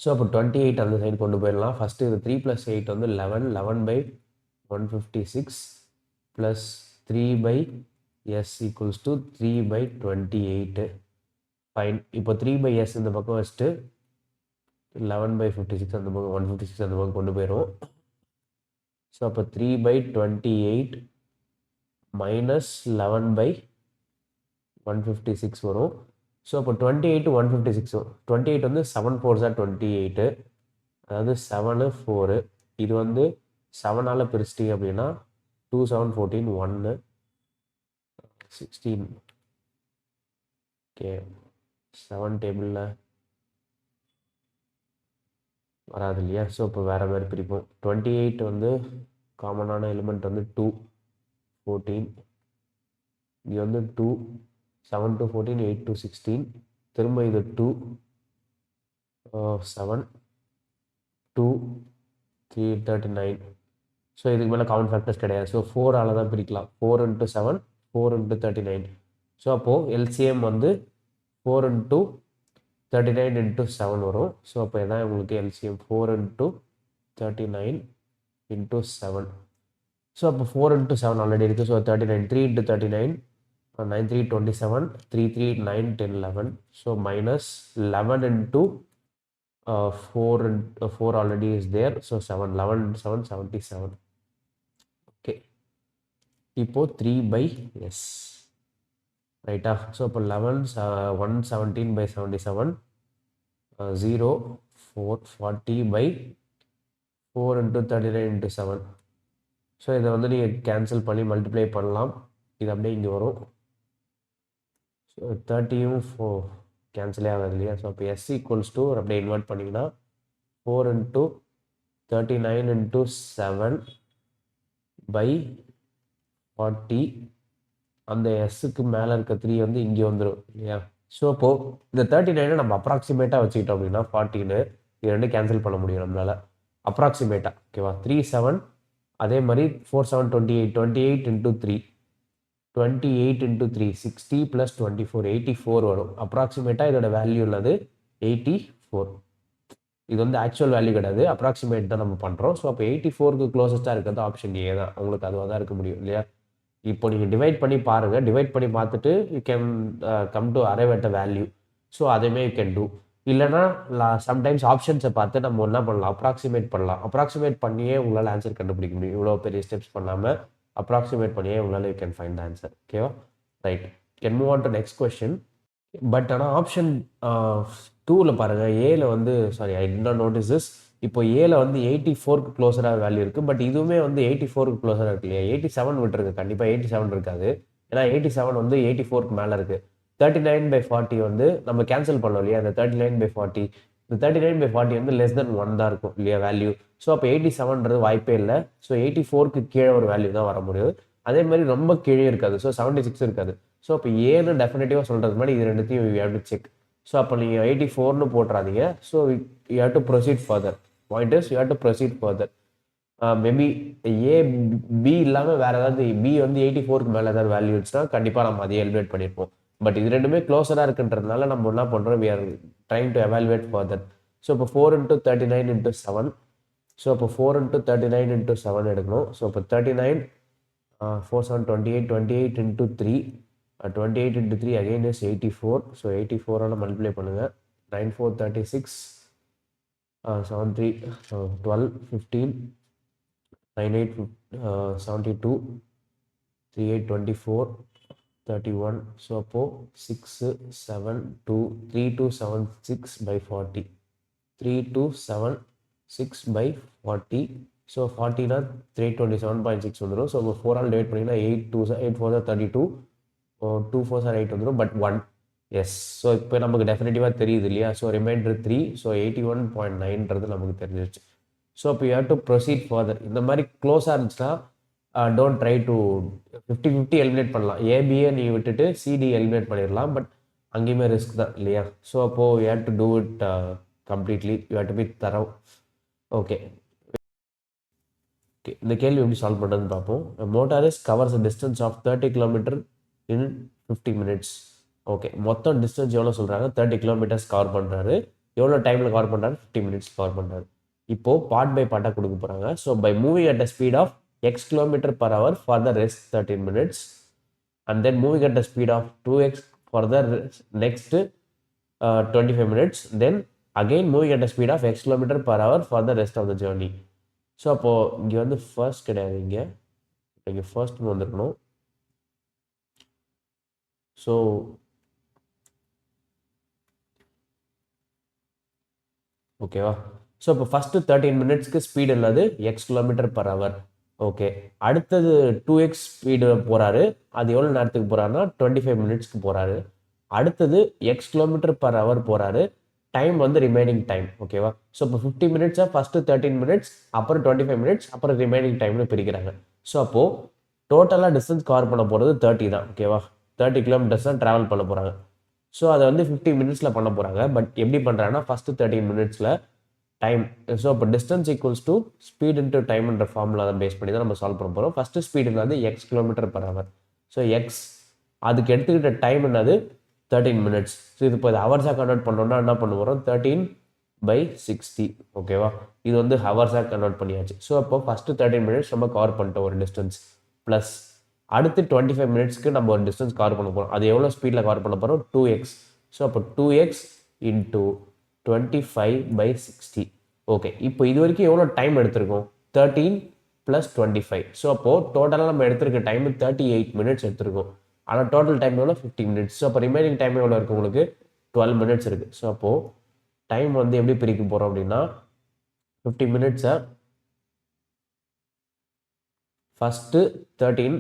ஸோ அப்போ 28 அந்த சைடு கொண்டு போயிடலாம். ஃபஸ்ட்டு இது 3 + 8 வந்து 11. 11/156 plus 3/s equals to 3/28. Fine. இப்போ 3/s இந்த பக்கம் வச்சுட்டு 11/56 அந்த பக்கம் 156 அந்த பக்கம் கொண்டு போயிடும். ஸோ அப்போ 3/28 மைனஸ் 11/156 வரும். ஸோ அப்போ 28 156 வரும். 28 வந்து 7 4s are 28, அதாவது 7 4. இது வந்து 7ஆல் பிரிச்சிட்டிங்க அப்படின்னா 2 7 14 1 16. ஓகே, 7 டேபிளில் வராது இல்லையா? ஸோ இப்போ வேறு மாதிரி பிரிப்போம். 28 வந்து காமனான எலிமெண்ட் வந்து 2 14. இங்கே வந்து 2 7 to 14 8 to 16. திரும்ப இது 2 7 2 3 39. ஸோ இதுக்கு மேலே காமன் ஃபேக்டர்ஸ் கிடையாது. ஸோ 4ஆல் தான் பிரிக்கலாம். 4 × 7 4 × 39. ஸோ அப்போது எல்சிஎம் வந்து 4 × 39 × 7 வரும். ஸோ அப்போ இதான் உங்களுக்கு எல்சிஎம் 4 × 39 × 7. ஸோ அப்போ 4 × 7 ஆல்ரெடி இருக்குது. So 39 3 × 39 9 3 27 3 3 9 10 11. So minus 11 × 4 already is there. So 7 11 × 7 77. Okay, இப்போ 3/s ரைட்டா? ஸோ இப்போ 117/77 0 4 40/4 × 39 × 7. ஸோ இதை வந்து நீங்கள் கேன்சல் பண்ணி மல்டிப்ளை பண்ணலாம். இது அப்படியே இங்கே வரும். ஸோ 30யும் 4 கேன்சலே ஆகாது இல்லையா? ஸோ அப்போ s ஈக்குவல்ஸ் டு அப்படியே இன்வெர்ட் பண்ணிங்கன்னா 4 × 39 × 7/40. அந்த எஸ்ஸுக்கு மேலே இருக்க 3 வந்து இங்கே வந்துடும் இல்லையா? ஸோ அப்போது இந்த 39 நம்ம அப்ராக்சிமேட்டாக வச்சுக்கிட்டோம் அப்படின்னா 40ன்னு இது ரெண்டும் கேன்சல் பண்ண முடியும் நம்மளால். அப்ராக்சிமேட்டாக ஓகேவா 3 7 அதே மாதிரி 4 7 28 இன்ட்டு 3 28 இன்ட்டு 3 60 + 24 84 வரும் அப்ராக்சிமேட்டாக இதோட வேல்யூ உள்ளது 84 இது வந்து ஆக்சுவல் வேல்யூ கிடையாது அப்ராக்சிமேட் தான் நம்ம பண்ணுறோம் ஸோ அப்போ 84க்கு க்ளோசஸ்ட்டாக இருக்கிறது ஆப்ஷன் ஏ தான் உங்களுக்கு அதுவாக தான் இருக்க முடியும் இல்லையா இப்போ நீங்கள் டிவைட் பண்ணி பாருங்கள் டிவைட் பண்ணி பார்த்துட்டு you can come to arrive at a value so அதையுமே யூ கேன் டூ இல்லைனா சம்டைம்ஸ் ஆப்ஷன்ஸை பார்த்து நம்ம என்ன பண்ணலாம் அப்ராக்சிமேட் பண்ணியே உங்களால் ஆன்சர் கண்டுபிடிக்க முடியும் இவ்வளோ பெரிய ஸ்டெப்ஸ் பண்ணாமல் அப்ராக்சிமேட் பண்ணியே உங்களால் you can find the answer ஓகேவா right can move on to next question but ஆனால் ஆப்ஷன் 2ல் பாருங்கள் ஏல வந்து sorry I did not notice this இப்போ ஏல வந்து 84க்கு க்ளோஸராக வேல்யூ இருக்குது பட் இதுவுமே வந்து 84க்கு க்ளோஸராக இருக்கு இல்லையா 87 விட்டுருக்கு கண்டிப்பாக 87 இருக்காது ஏன்னா 87 வந்து 84க்கு மேலே இருக்குது 39/40 வந்து நம்ம கேன்சல் பண்ணோம் இல்லையா அந்த 39/40 இந்த 39/40 வந்து லெஸ் தென் 1 தான் இருக்கும் இல்லையா வேல்யூ ஸோ அப்போ 87ன்றது வாய்ப்பே இல்லை ஸோ 84க்கு கீழே ஒரு வேல்யூ தான் வர முடியும் அதே மாதிரி ரொம்ப கீழே இருக்காது ஸோ 76 இருக்காது ஸோ அப்போ ஏன்னு டெஃபினட்டிவாக சொல்கிறது மாதிரி இது ரெண்டுத்தையும் you have to check so அப்போ நீங்கள் 84ன்னு போட்டுறாதீங்க so you have to proceed further point is you have to proceed further maybe A B இல்லாமல் வேறு ஏதாவது பி வந்து 84க்கு மேலே ஏதாவது வேல்யூ இருந்துச்சுன்னா கண்டிப்பாக நம்ம அதை எலிவேட் பண்ணியிருப்போம் பட் இது ரெண்டுமே க்ளோஸராக இருக்குன்றதுனால நம்ம என்ன பண்ணுறோம் we are trying to evaluate further so இப்போ 4 × 39 × 7 ஸோ இப்போ 4 × 39 × 7 எடுக்கணும் ஸோ இப்போ 39 4 7 28 28 × 3 28 × 3 again is 84 ஸோ 84ஆல் மல்டிப்ளை பண்ணுங்கள் 9 4 36 7 3 12 15 9 8 72 3 8 24 31 ஸோ அப்போது 6 7 2 3 2 7 6/40 3 2 7 6/40 ஸோ 40னா 327.6 வந்துடும் ஸோ இப்போ 4ஆல் டிவைட் பண்ணிங்கன்னா 8 4 32 2 4 8 வந்துடும் பட் 1 எஸ் ஸோ இப்போ நமக்கு டெஃபினட்டிவாக தெரியுது இல்லையா ஸோ ரிமைண்டர் 3 ஸோ 81.9ன்றது நமக்கு தெரிஞ்சிருச்சு ஸோ இப்போ you have to proceed further இந்த மாதிரி க்ளோஸாக இருந்துச்சுன்னா டோன்ட் ட்ரை டு 50-50 எலிமினேட் பண்ணலாம் ஏபியை நீங்கள் விட்டுட்டு சிடி எலிமினேட் பண்ணிடலாம் பட் அங்கேயுமே ரிஸ்க் தான் இல்லையா ஸோ அப்போது you have to do it completely you have to be thorough okay இந்த கேள்வி எப்படி சால்வ் பண்ணுறதுன்னு பார்ப்போம் motorist covers distance of 30 kilometer in 50 minutes okay மொத்தம் டிஸ்டன்ஸ் எவ்வளோ சொல்கிறாங்க 30 கிலோமீட்டர்ஸ் கவர் பண்ணுறாரு எவ்வளோ டைமில் கவர் பண்ணுறாரு 50 மினிட்ஸ் கவர் பண்ணுறாரு இப்போது பார்ட் பை பார்ட்டாக கொடுக்க போகிறாங்க so by moving at the speed of x km/h for the rest 13 minutes and then moving at the speed of 2x for the next 25 minutes then again moving at the speed of x km/h for the rest of the journey so அப்போது இங்கே வந்து first கிடையாது இங்கே first வந்துருக்கணும் so ஓகேவா so இப்போ first 13 மினிட்ஸ்க்கு speed உள்ளது x km/h okay அடுத்தது 2x ஸ்பீடு போகிறாரு அது எவ்வளோ நேரத்துக்கு போகிறாருன்னா 25 மினிட்ஸ்க்கு போகிறாரு அடுத்தது x km/h போகிறாரு டைம் வந்து ரிமைனிங் டைம் ஓகேவா ஸோ இப்போ 50 மினிட்ஸாக ஃபஸ்ட்டு 13 மினிட்ஸ் அப்புறம் 25 மினிட்ஸ் அப்புறம் ரிமைனிங் டைம்னு பிரிக்கிறாங்க ஸோ அப்போது டோட்டலாக டிஸ்டன்ஸ் கவர் பண்ண போகிறது 30 தான் ஓகேவா 30 கிலோமீட்டர்ஸ் தான் ட்ராவல் பண்ண போகிறாங்க ஸோ அதை வந்து 50 மினிட்ஸில் பண்ண போகிறாங்க பட் எப்படி பண்ணுறாங்கன்னா ஃபஸ்ட்டு 13 மினிட்ஸில் டைம் ஸோ இப்போ distance equals to speed into டைம்ன்ற ஃபார்முலா தான் பேஸ் பண்ணி தான் நம்ம சால்வ் பண்ண போகிறோம் ஃபஸ்ட்டு ஸ்பீடு என்னது x km/h ஸோ எக்ஸ் அதுக்கு எடுத்துக்கிட்ட டைம் என்னது 13 மினிட்ஸ் ஸோ இது இப்போ இது ஹவர்ஸாக கன்வெர்ட் பண்ணோம்னா என்ன பண்ண போகிறோம் 13/60 ஓகேவா இது வந்து ஹவர்ஸாக கன்வெர்ட் பண்ணியாச்சு ஸோ அப்போ ஃபஸ்ட்டு 13 மினிட்ஸ் நம்ம கவர் பண்ணிட்டோம் ஒரு டிஸ்டன்ஸ் ப்ளஸ் அடுத்து 25 மினிட்ஸ்க்கு நம்ம ஒரு டிஸ்டன்ஸ் கவர் பண்ண போகிறோம் அது எவ்வளோ ஸ்பீடில் கவர் பண்ண போகிறோம் 2x ஸோ அப்போ 2x இன்ட்டு 25/60 ஓகே இப்போ இது வரைக்கும் எவ்வளோ டைம் எடுத்திருக்கோம் 13 + 25 ஸோ அப்போது டோட்டலாக நம்ம எடுத்திருக்க டைம் 38 மினிட்ஸ் எடுத்திருக்கோம் ஆனால் டோட்டல் டைம் எவ்வளோ 50 மினிட்ஸ் ஸோ அப்போ ரிமைனிங் டைம் எவ்வளோ இருக்குது உங்களுக்கு 12 மினிட்ஸ் இருக்குது ஸோ அப்போது டைம் வந்து எப்படி பிரிக்க போகிறோம் அப்படின்னா 50 மினிட்ஸை ஃபஸ்ட்டு 13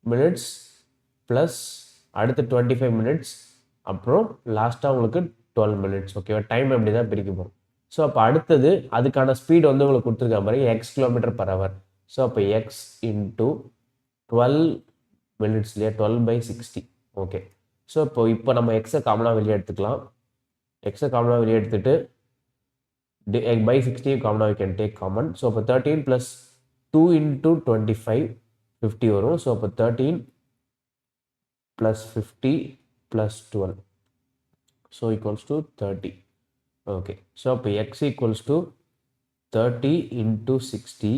மினிட்ஸ் ப்ளஸ் அடுத்து 25 மினிட்ஸ் அப்புறம் லாஸ்ட்டாக உங்களுக்கு 12 மினிட்ஸ் ஓகேவா டைம் எப்படி தான் பிரிக்க போகிறோம் ஸோ அப்போ அடுத்தது அதுக்கான ஸ்பீடு வந்து உங்களுக்கு கொடுத்துருக்க மாதிரி x km/h ஸோ அப்போ எக்ஸ் இன்ட்டு 12 மினிட்ஸ்லேயே 12/60 ஓகே ஸோ இப்போ நம்ம எக்ஸை காமனாக வெளியே எடுத்துக்கலாம் எக்ஸை காமனாக வெளியே எடுத்துட்டு By 60 common you can take common. So இப்போ 13 plus 2 into 25 50 வரும். So இப்போ 13 plus 50 plus 12 so equals to 30. Okay, so இப்போ x equals to 30 into 60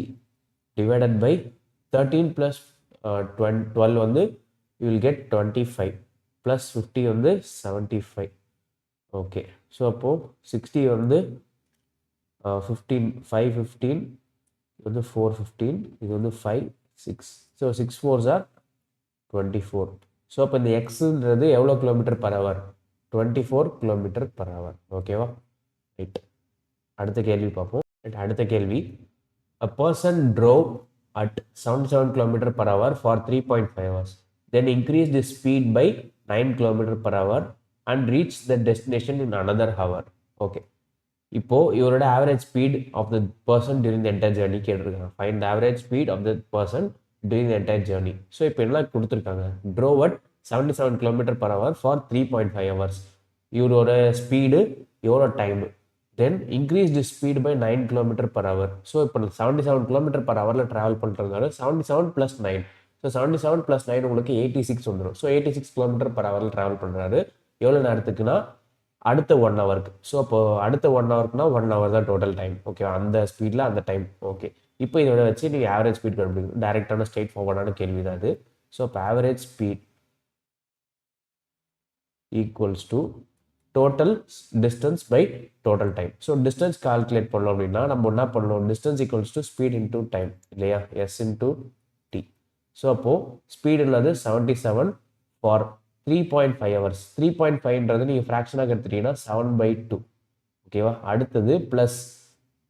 divided by 13 plus 12 வந்து you will get 25 plus 50 வந்து 75. Okay, so அப்போ 60 வந்து 15 515 இது வந்து 415 இது வந்து 5 6 ஸோ 6 4s are 24. ஸோ அப்போ இந்த எக்ஸுன்றது எவ்வளோ kilometre per hour 24 kilometre per hour. ஓகேவா? ரைட், அடுத்த கேள்வி பார்ப்போம். அடுத்த கேள்வி, a person drove at 77 km per hour for 3.5 hours, then increased his speed by 9 km per hour and reached the destination in another hour. Okay, இப்போ இவரோட average speed of the person during the entire journey கேட்டிருக்காங்க. Find the average speed of the person during the entire journey. So இப்போ என்ன கொடுத்துருக்காங்க, drove at 77 km per hour for 3.5 hours. இவரோட speed எவ்வளோ time, then increase the speed by 9 km per hour. So இப்போ 77 km per hourல travel பண்ணுறதுனால 77 + 9. So 77 + 9 உங்களுக்கு 86 வந்துடும். So 86 km per hourல travel பண்ணுறாரு. எவ்வளோ நேரத்துக்குன்னா அடுத்த 1 ஹவருக்கு. ஸோ அப்போ அடுத்த 1 ஹவருக்குனா 1 ஹவர் தான் டோட்டல் டைம். ஓகே, அந்த ஸ்பீடில் அந்த டைம். ஓகே, இப்போ இதோட வச்சு நீங்கள் ஆவரேஜ் ஸ்பீட் கண்டுபிடிக்கணும். டேரெக்டான ஸ்ட்ரெயிட் ஃபார்வர்டான கேள்வி தான் அது. ஸோ இப்போ average speed equals to total distance by total time. So distance calculate பண்ணோம் அப்படின்னா நம்ம என்ன பண்ணணும், distance equals to speed into time இல்லையா, எஸ் இன்டூ டி. ஸோ அப்போது ஸ்பீடு உள்ளது 77 ஃபார் 3.5 hours. 3.5ன்றது நீங்கள் ஃப்ராக்ஷனாக எடுத்துட்டீங்கன்னா 7/2. ஓகேவா? அடுத்தது ப்ளஸ்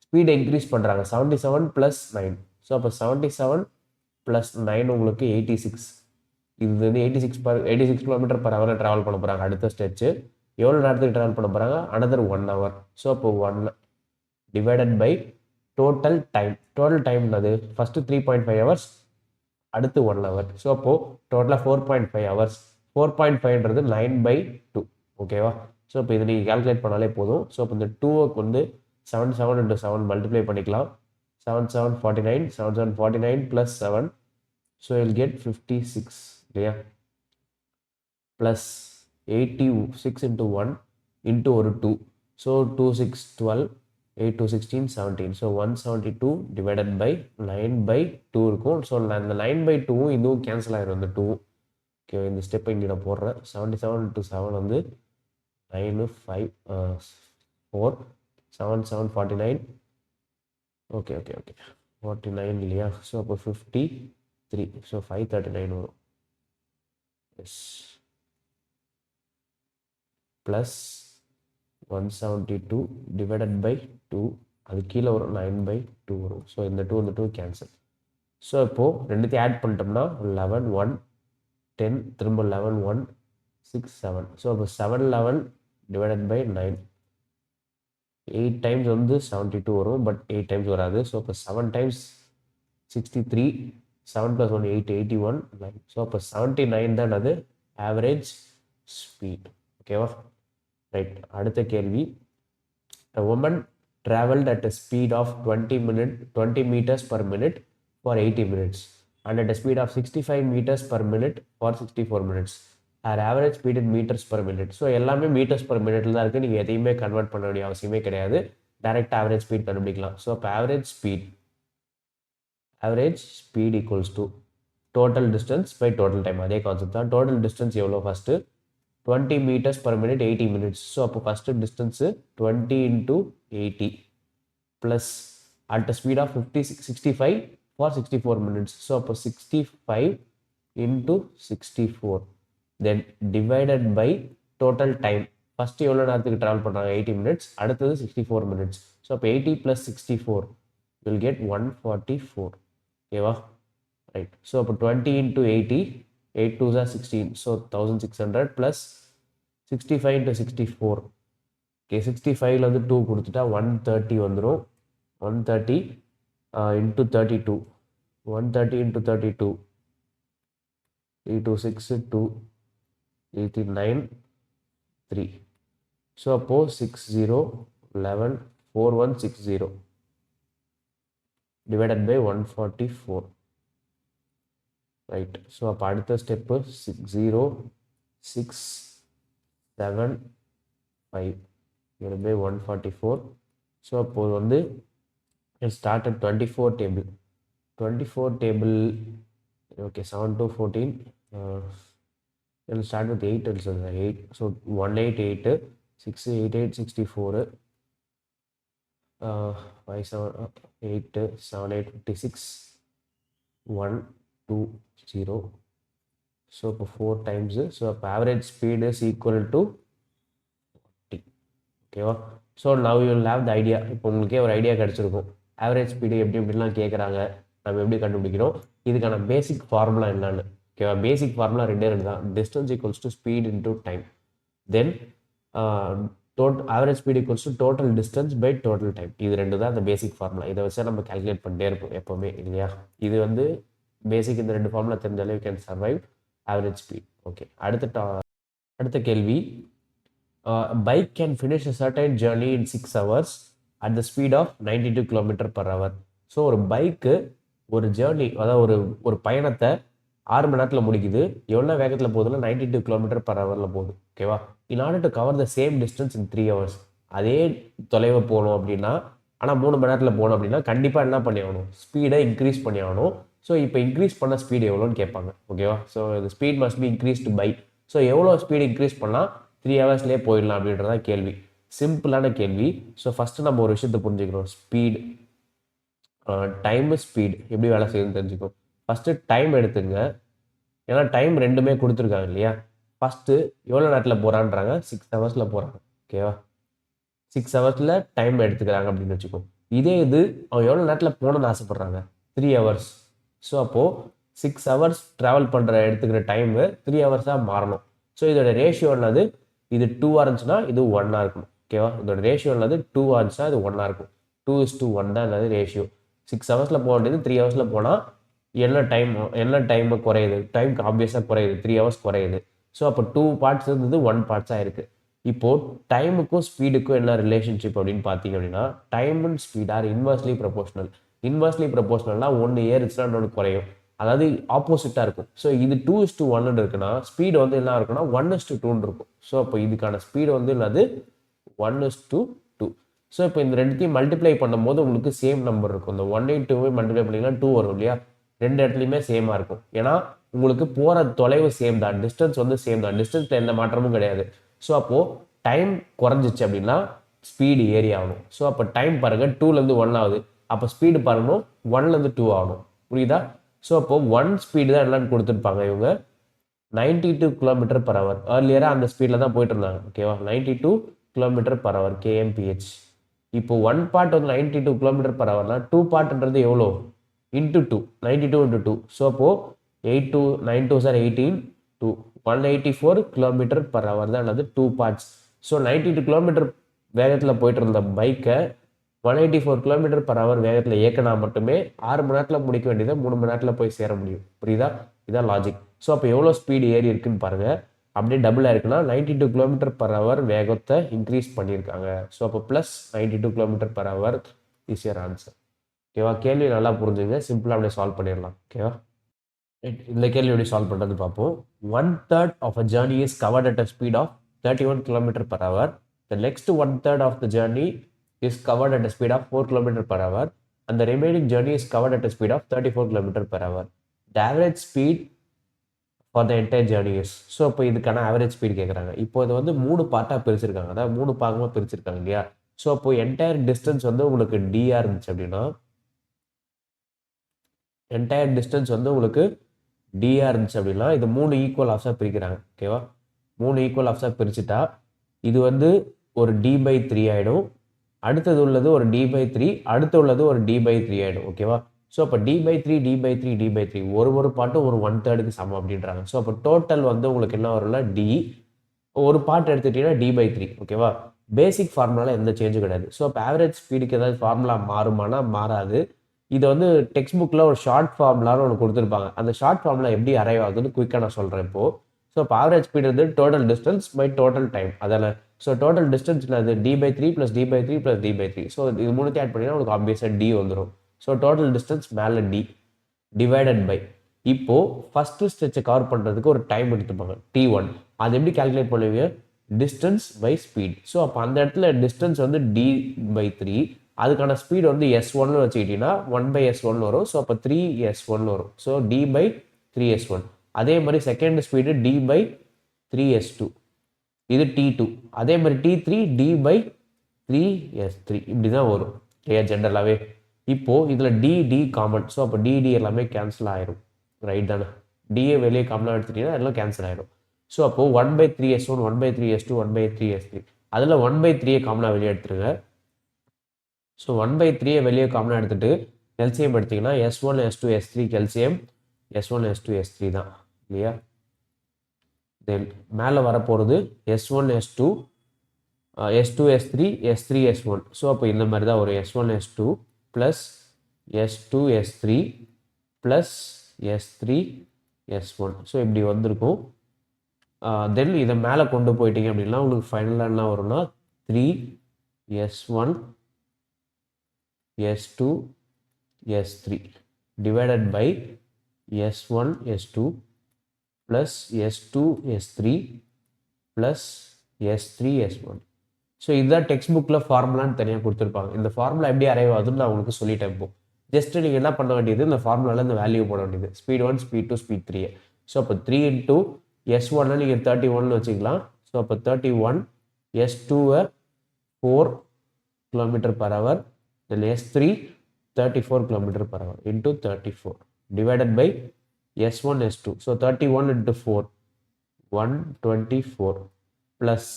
ஸ்பீடை இன்க்ரீஸ் பண்ணுறாங்க 77 + 9. ஸோ அப்போ 77 + 9 உங்களுக்கு 86. இது வந்து 86 km per hour ட்ராவல் பண்ண போகிறாங்க. அடுத்த ஸ்டெச்சு எவ்வளோ நேரத்துக்கு ட்ராவல் பண்ண போகிறாங்க, அனதர் 1 hour. ஸோ அப்போ 1 divided by total time. Total டைம்னது ஃபஸ்ட்டு 3.5 hours, அடுத்து 1 hour. ஸோ அப்போது டோட்டலாக 4.5 hours. 4.5ன்றது 9/2. ஓகேவா? ஸோ இப்போ இது நீங்கள் கால்குலேட் பண்ணாலே போதும். ஸோ இப்போ இந்த 2க்கு வந்து 77 × 7 மல்டிப்ளை பண்ணிக்கலாம். 7 7 49, 7 7 49 + 7. ஸோ வில் கெட் 56 இல்லையா, ப்ளஸ் 86 × 1 இன்ட்டு ஒரு 2. ஸோ 2 6 12, 8 2 16 17. ஸோ 172 டிவைடட் பை 9/2 இருக்கும். ஸோ அந்த 9/2 இதுவும் கேன்சல் ஆகிடும், இந்த 2. ஓகே, இந்த ஸ்டெப்பை இங்கே நான் போடுறேன். 77 × 7 வந்து 9 5 4 7 7 49. ஓகே ஓகே ஓகே 49 இல்லையா. ஸோ அப்போ 53. ஸோ 539 வரும். Yes, plus 172 divided by 2. அது கீழே வரும் 9/2 வரும். ஸோ இந்த 2 இந்த 2 கேன்சல். ஸோ இப்போது ரெண்டுத்தையும் ஆட் பண்ணிட்டோம்னா 11 1 10, திரும்ப 11 1 6 7. ஸோ அப்போ 7 11 டிவைடட் பை 9. 8 டைம்ஸ் வந்து 72 வரும், பட் 8 டைம்ஸ் வராது. ஸோ அப்போ 7 டைம்ஸ் 63, 7 + 1 8 81 9. ஸோ அப்போ 79 தான் அது ஆவரேஜ் ஸ்பீட். ஓகேவா? ரைட், அடுத்த கேள்வி, a woman traveled at a speed of 20 meters per minute for 80 minutes and at a speed of 65 meters per minute for 64 minutes. Her average speed in meters per minute. So எல்லாமே metres per மினிட்ல தான் இருக்குது. நீங்கள் எதையுமே convert பண்ண வேண்டிய அவசியமே கிடையாது. டைரக்ட் ஆவரேஜ் ஸ்பீட் கண்டுபிடிக்கலாம். ஸோ அப்போ average speed equals to total distance by total time. அதே கான்செப்ட் தான். டோட்டல் டிஸ்டன்ஸ் எவ்வளோ, first 20 meters per minute 80 minutes. So அப்போ first distance 20 × 80 plus at the speed of 65 for 64 minutes. So அப்போ 65 × 64 then divided by total time. First எவ்வளோ நேரத்துக்கு travel பண்ணுறாங்க, 80 minutes, அடுத்தது 64 minutes. So அப்போ 80 + 64 வில் கெட் 144. ஓகேவா? ரைட், ஸோ அப்போ 20 × 80, 8 2s are 16. So 1600 plus 65 × 64. Okay, 65ல வந்து 2 கொடுத்துட்டா 130 வந்துடும். 130 × 32. 130 × 32 326 2 89 3. ஸோ அப்போது 60 11 4160 divided by 144, right? So அப்போ அடுத்த ஸ்டெப்பு 60675 divided by 144. ஸோ அப்போ வந்து start at 24 table. 24 table, okay, 7 to 14. It'll start with 8 also. 8. So 188, 688, 64. 5, 7, 8, 7, 8, 56. 1, 2, 0. So 4 times. So average speed is equal to 40. Okay. So now you will have the idea. இப்போ உங்களுக்கே ஒரு idea கிடைச்சிருக்கும் average speed எப்படிலாம் கேட்குறாங்க, நம்ம எப்படி கண்டுபிடிக்கிறோம், இதுக்கான பேசிக் ஃபார்முலா என்னன்னு. ஓகேவா? பேசிக் ஃபார்முலா ரெண்டு தான். Distance equals to speed into time. Then average speed equals to total distance by total time. இது ரெண்டு தான் அந்த பேசிக் ஃபார்முலா. இதை வச்சு நம்ம கால்குலேட் பண்ணிட்டே இருப்போம் எப்போவுமே, இல்லையா? இது வந்து பேசிக். இந்த ரெண்டு ஃபார்முலா தெரிஞ்சாலே you can survive average speed. Okay, அடுத்த கேள்வி. Bike can finish a certain journey in 6 hours at the speed of 92 km/h. So ஒரு பைக்கு ஒரு ஜேர்னி, அதாவது ஒரு பயணத்தை 6 மணி நேரத்தில் முடிக்குது. எவ்வளோ வேகத்தில் போகுதுன்னா 92 km/h போகுது. ஓகேவா? In order to cover the same distance in 3 hours. அதே தொலைவை போகணும் அப்படின்னா, ஆனால் 3 மணி நேரத்தில் போகணும் அப்படின்னா கண்டிப்பாக என்ன பண்ணி ஆகணும், ஸ்பீடை இன்க்ரீஸ் பண்ணி ஆகணும். ஸோ இப்போ இன்க்ரீஸ் பண்ண ஸ்பீடு எவ்வளோன்னு கேட்பாங்க. ஓகேவா? ஸோ இந்த speed must be increase to by. So எவ்வளோ ஸ்பீடு இன்க்ரீஸ் பண்ணால் 3 ஹவர்ஸ்லேயே போயிடலாம் அப்படின்றதா கேள்வி. சிம்பிளான கேள்வி. ஸோ ஃபஸ்ட்டு நம்ம ஒரு விஷயத்தை புரிஞ்சுக்கணும். ஸ்பீடு, டைம், ஸ்பீடு எப்படி வேலை செய்யுதுன்னு தெரிஞ்சுக்கணும். ஃபஸ்ட்டு டைம் எடுத்துங்க. ஏன்னா டைம் ரெண்டுமே கொடுத்துருக்காங்க இல்லையா? ஃபஸ்ட்டு எவ்வளோ நேரத்தில் போகிறான்றாங்க, 6 ஹவர்ஸில் போகிறாங்க. ஓகேவா? 6 ஹவர்ஸில் டைம் எடுத்துக்கிறாங்க அப்படின்னு வச்சுக்கோ. இதே இது அவங்க எவ்வளோ நேரத்தில் போகணுன்னு ஆசைப்பட்றாங்க, 3 ஹவர்ஸ். ஸோ அப்போது 6 ஹவர்ஸ் ட்ராவல் பண்ணுற எடுத்துக்கிற டைமு 3 ஹவர்ஸாக மாறணும். ஸோ இதோட ரேஷியோ என்னது, இது 2 இருந்துச்சுன்னா இது 1 இருக்கணும். ஓகேவா? இதோட ரேஷியோ என்னது, 2 இருந்துச்சுன்னா இது 1 இருக்கும். 2:1 தான் என்னது ரேஷியோ. 6 ஹவர்ஸில் போக வேண்டியது 3 ஹவர்ஸில் போனால் என்ன டைம் குறையுது, டைமுக்கு ஆப்வியஸாக குறையுது, 3 ஹவர்ஸ் குறையுது. ஸோ அப்போ 2 பார்ட்ஸ் இருந்தது 1 பார்ட்ஸாக இருக்குது. இப்போது டைமுக்கும் ஸ்பீடுக்கும் என்ன ரிலேஷன்ஷிப் அப்படின்னு பார்த்தீங்க அப்படின்னா, time and speed are inversely proportional. Inversely ப்ரொபோஷனல்னால் ஒன்று ஏறுச்சுன்னா இன்னொன்று குறையும், அதாவது ஆப்போசிட்டாக இருக்கும். ஸோ இது 2:1 இருக்குன்னா ஸ்பீடு வந்து என்ன இருக்குன்னா 1:2 இருக்கும். ஸோ அப்போ இதுக்கான ஸ்பீடு வந்து என்னது 1:2. ஸோ இப்போ இந்த ரெண்டுத்தையும் மல்டிப்ளை பண்ணும்போது உங்களுக்கு சேம் நம்பர் இருக்கும். இந்த 1/2 மல்டிப்ளை பண்ணிங்கன்னா 2 வரும் இல்லையா? ரெண்டு இடத்துலையுமே சேமாக இருக்கும். ஏன்னா உங்களுக்கு போகிற தொலைவு சேம் தான், டிஸ்டன்ஸ் வந்து சேம் தான், டிஸ்டன்ஸில் எந்த மாற்றமும் கிடையாது. ஸோ அப்போது டைம் குறைஞ்சிச்சு அப்படின்னா ஸ்பீடு ஏறி ஆகணும். ஸோ அப்போ டைம் பாருங்கள் 2லேருந்து 1 ஆகுது, அப்போ ஸ்பீடு பாருங்கணும் 1லேருந்து 2 ஆகணும். புரியுதா? ஸோ அப்போது 1 ஸ்பீடு தான் என்னன்னு கொடுத்துருப்பாங்க இவங்க, 92 km/h. ஏர்லியராக அந்த ஸ்பீடில் தான் போயிட்டு இருந்தாங்க. ஓகேவா? 92 km/h kmph. இப்போ 1 பார்ட் வந்து 92 km/hனா 2 பார்ட்ன்றது எவ்வளோ, இன்ட்டு 2, 92 × 2. ஸோ அப்போது 8 9 2 சார் 18 2 184 km/h தான் என்னது 2 பார்ட்ஸ். ஸோ 92 km வேகத்தில் போயிட்டு இருந்த பைக்கை 184 km/h வேகத்தில் இயக்கினா மட்டுமே 6 மணி நேரத்தில் முடிக்க வேண்டியதை 3 மணி நேரத்தில் போய் சேர முடியும். புரியுதா? இதான் லாஜிக். ஸோ அப்போ எவ்வளோ ஸ்பீடு ஏறி இருக்குன்னு பாருங்கள். அப்படியே டபுளாக இருக்குன்னா 92 km/h வேகத்தை இன்க்ரீஸ் பண்ணியிருக்காங்க. ஸோ அப்போ plus 92 km/h is your answer. ஓகேவா? கேள்வி நல்லா புரிஞ்சுங்க, சிம்பிளாக அப்படியே சால்வ் பண்ணிடலாம். ஓகேவா? இந்த கேள்வி எப்படி சால்வ் பண்ணுறது பார்ப்போம். 1/3 of a journey is covered at a speed of 31 km/h. The next 1/3 of the journey is covered at a speed of 4 km/h and the remaining journey is covered at a speed of 34 km/h. The average speed for the entire journey is. So இப்போ இதுக்கான average speed கேட்குறாங்க. இப்போ இது வந்து 3 பார்ட்டாக பிரிச்சிருக்காங்க, அதாவது 3 பாகமாக பிரிச்சிருக்காங்க இல்லையா? ஸோ அப்போ என்டையர் டிஸ்டன்ஸ் வந்து உங்களுக்கு டிஆர் இருந்துச்சு அப்படின்னா, என்டையர் டிஸ்டன்ஸ் வந்து உங்களுக்கு டிஆர் இருந்துச்சு அப்படின்னா இது 3 ஈக்குவல் ஆஃப்ஸாக பிரிக்கிறாங்க. ஓகேவா? 3 ஈக்குவல் ஆஃப்ஸாக பிரிச்சுட்டா இது வந்து ஒரு d/3 ஆகிடும், அடுத்தது உள்ளது ஒரு d/3, அடுத்து உள்ளது ஒரு d/3 ஆகிடும். ஓகேவா? ஸோ அப்போ d/3 ஒரு பாட்டும் ஒரு 1/3க்கு சமம் அப்படின்றாங்க. ஸோ அப்போ டோட்டல் வந்து உங்களுக்கு என்ன வரும்னா டி, ஒரு பார்ட் எடுத்துக்கிட்டீங்கன்னா d/3. ஓகேவா? பேசிக் ஃபார்முலாவில் எந்த சேஞ்சும் கிடையாது. ஸோ அப்போ ஆவரேஜ் ஸ்பீடுக்கு ஏதாவது ஃபார்முலா மாறுமானா மாறாது. இதை வந்து டெக்ஸ்ட் புக்கில் ஒரு ஷார்ட் ஃபார்முலான்னு ஒன்று கொடுத்துருப்பாங்க. அந்த ஷார்ட் ஃபார்முலா எப்படி அரைவ் ஆகுதுன்னு குயிக்காக நான் சொல்கிறேன் இப்போது. ஸோ இப்போ ஆவரேஜ் ஸ்பீடு வந்து total distance by total time. அதான? ஸோ டோட்டல் டிஸ்டன்ஸில் அது d/3 + d/3 + d/3. ஸோ இது மூணுத்தையும் ஆட் பண்ணிங்கன்னா உங்களுக்கு ஆப்வியஸாக d வந்துடும். ஸோ டோட்டல் டிஸ்டன்ஸ் மேலே d டிவைடட் பை இப்போது ஃபஸ்ட்டு ஸ்ட்ரெச்சை கவர் பண்ணுறதுக்கு ஒரு டைம் எடுத்துப்பாங்க t1. அது எப்படி கால்குலேட் பண்ணுவீங்க? Distance by speed. ஸோ அப்போ அந்த இடத்துல டிஸ்டன்ஸ் வந்து d/3, அதுக்கான ஸ்பீட் வந்து s1 வச்சுக்கிட்டீங்கன்னா 1/s1 வரும். ஸோ அப்போ 3s1 வரும். So d/3s1. அதே மாதிரி செகண்ட் ஸ்பீடு d/3s2. இது t2. அதே மாதிரி t3 d/3s3. இப்படி தான் வரும் இல்லையா ஜென்ரலாகவே. இப்போது இதில் dd காமன். ஸோ அப்போ dd எல்லாமே கேன்சல் ஆயிரும். ரைட் தானே? டிஏ வெளியே காமனாக எடுத்துட்டீங்கன்னா எல்லாம் கேன்சல் ஆயிரும். ஸோ அப்போது 1/3s1 1/3s2 1/3s3. அதில் 1/3 காமனாக வெளியே எடுத்துருங்க. ஸோ 1/3 வெளியே காமனாக எடுத்துகிட்டு எல்சிஎம் எடுத்திங்கன்னா s1 s2 s3 LCM s1 s2 s3 தான் இல்லையா? தென் மேலே வரப்போகிறது s1 s2 s2 s3 s3 s1. So அப்போ இந்த மாதிரி தான் ஒரு s1 s2 plus s2 s3 plus s3 s1. So இப்படி வந்திருக்கும். தென் இதை மேலே கொண்டு போயிட்டீங்க அப்படின்னா உங்களுக்கு ஃபைனலாக என்ன வரும்னா 3s1 s2 s3 divided by s1 s2 plus s2 s3 plus s3 s1. So இதுதான் டெக்ஸ்ட் புக்கில் ஃபார்முலான்னு தனியாக கொடுத்துருப்பாங்க. இந்த ஃபார்முலா எப்படி அரைவ் ஆகுதுன்னு நான் உங்களுக்கு சொல்லிட்டேன். இப்போ ஜஸ்ட் நீங்கள் என்ன பண்ண வேண்டியது, இந்த ஃபார்முலாவில் இந்த வேல்யூ போட வேண்டியது. Speed 1 speed 2 speed 3. ஸோ அப்போ 3 இன்ட்டு s1 நீங்கள் 31 வச்சுக்கலாம். ஸோ அப்போ 31 s2 4 km/h then s3 34 km/h into 34 divided by s1 s2. So 31 into 4 124 plus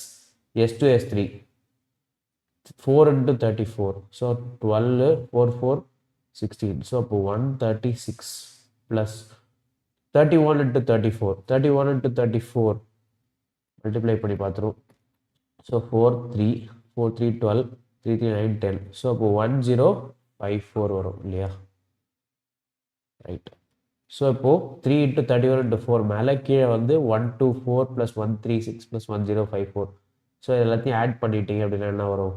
s2 s3 4 into 34. So 12 4 4 16. So 136 plus 31 into 34. 31 into 34 multiply பண்ணி பார்த்துரும். So 4 3 4 3 12 3 3 9 10. So 1054 வரும் இல்லையா? Right. So இப்போது 3 into 31 into 4 மேலே கீழே வந்து 124 plus 136 plus 1054. ஸோ எல்லாத்தையும் add பண்ணிட்டீங்க அப்படின்னா என்ன வரும்?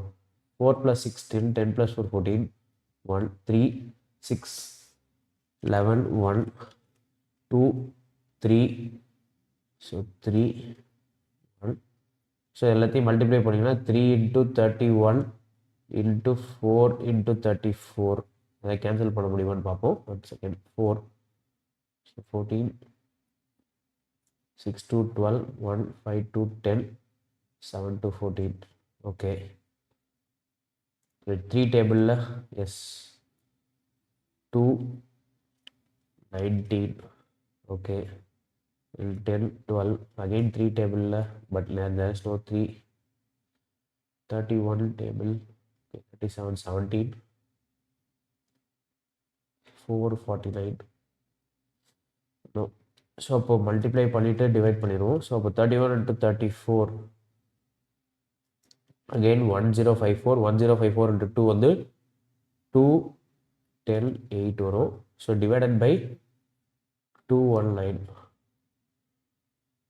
4 plus 6 10 10 plus 4 14 1 3 6 11 1 2 3. ஸோ 3 1. ஸோ எல்லாத்தையும் மல்டிப்ளை பண்ணிங்கன்னா 3 into 31 into 4 into 34. அதை கேன்சல் பண்ண முடியுமான்னு பார்ப்போம். 1 second. 4 14 6 to 12 1 5 to 10 7 to 14. Okay. 3 டேபிளில் எஸ் 2 19. ஓகே. 10 12 அகெயின் 3 டேபிளில் but there is no 3. 31 table 37 17 4 49. No. So அப்போ மல்டிப்ளை பண்ணிவிட்டு டிவைட் பண்ணிடுவோம். ஸோ அப்போ 31 into 34 again 1054. 1054 into 2 வந்து 2 10 8 வரும். So divided by 219.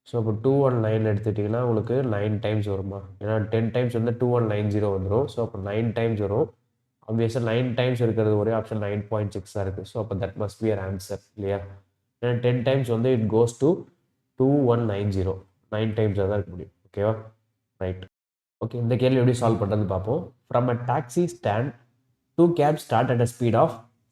ஸோ அப்போ 219 எடுத்துட்டிங்கன்னா உங்களுக்கு 9 டைம்ஸ் வருமா? ஏன்னா 10 டைம்ஸ் வந்து 2190 வந்துடும். ஸோ அப்போ 9 டைம்ஸ் வரும். ஆப்வியஸாக 9 டைம்ஸ் இருக்கிறது ஒரே ஆப்ஷன் 9.6 இருக்குது. ஸோ அப்போ தட் மஸ்ட் பி ஆன்சர் இல்லையா? ஏன்னா 10 டைம்ஸ் வந்து இட் கோஸ் டு 2190. 9 டைம்ஸ் தான் இருக்க முடியும். ஓகேவா? ரைட். ஓகே, இந்த கேள்வி எப்படி சால்வ் பண்ணுறதுன்னு பார்ப்போம். From a taxi stand 2 cabs start at a speed of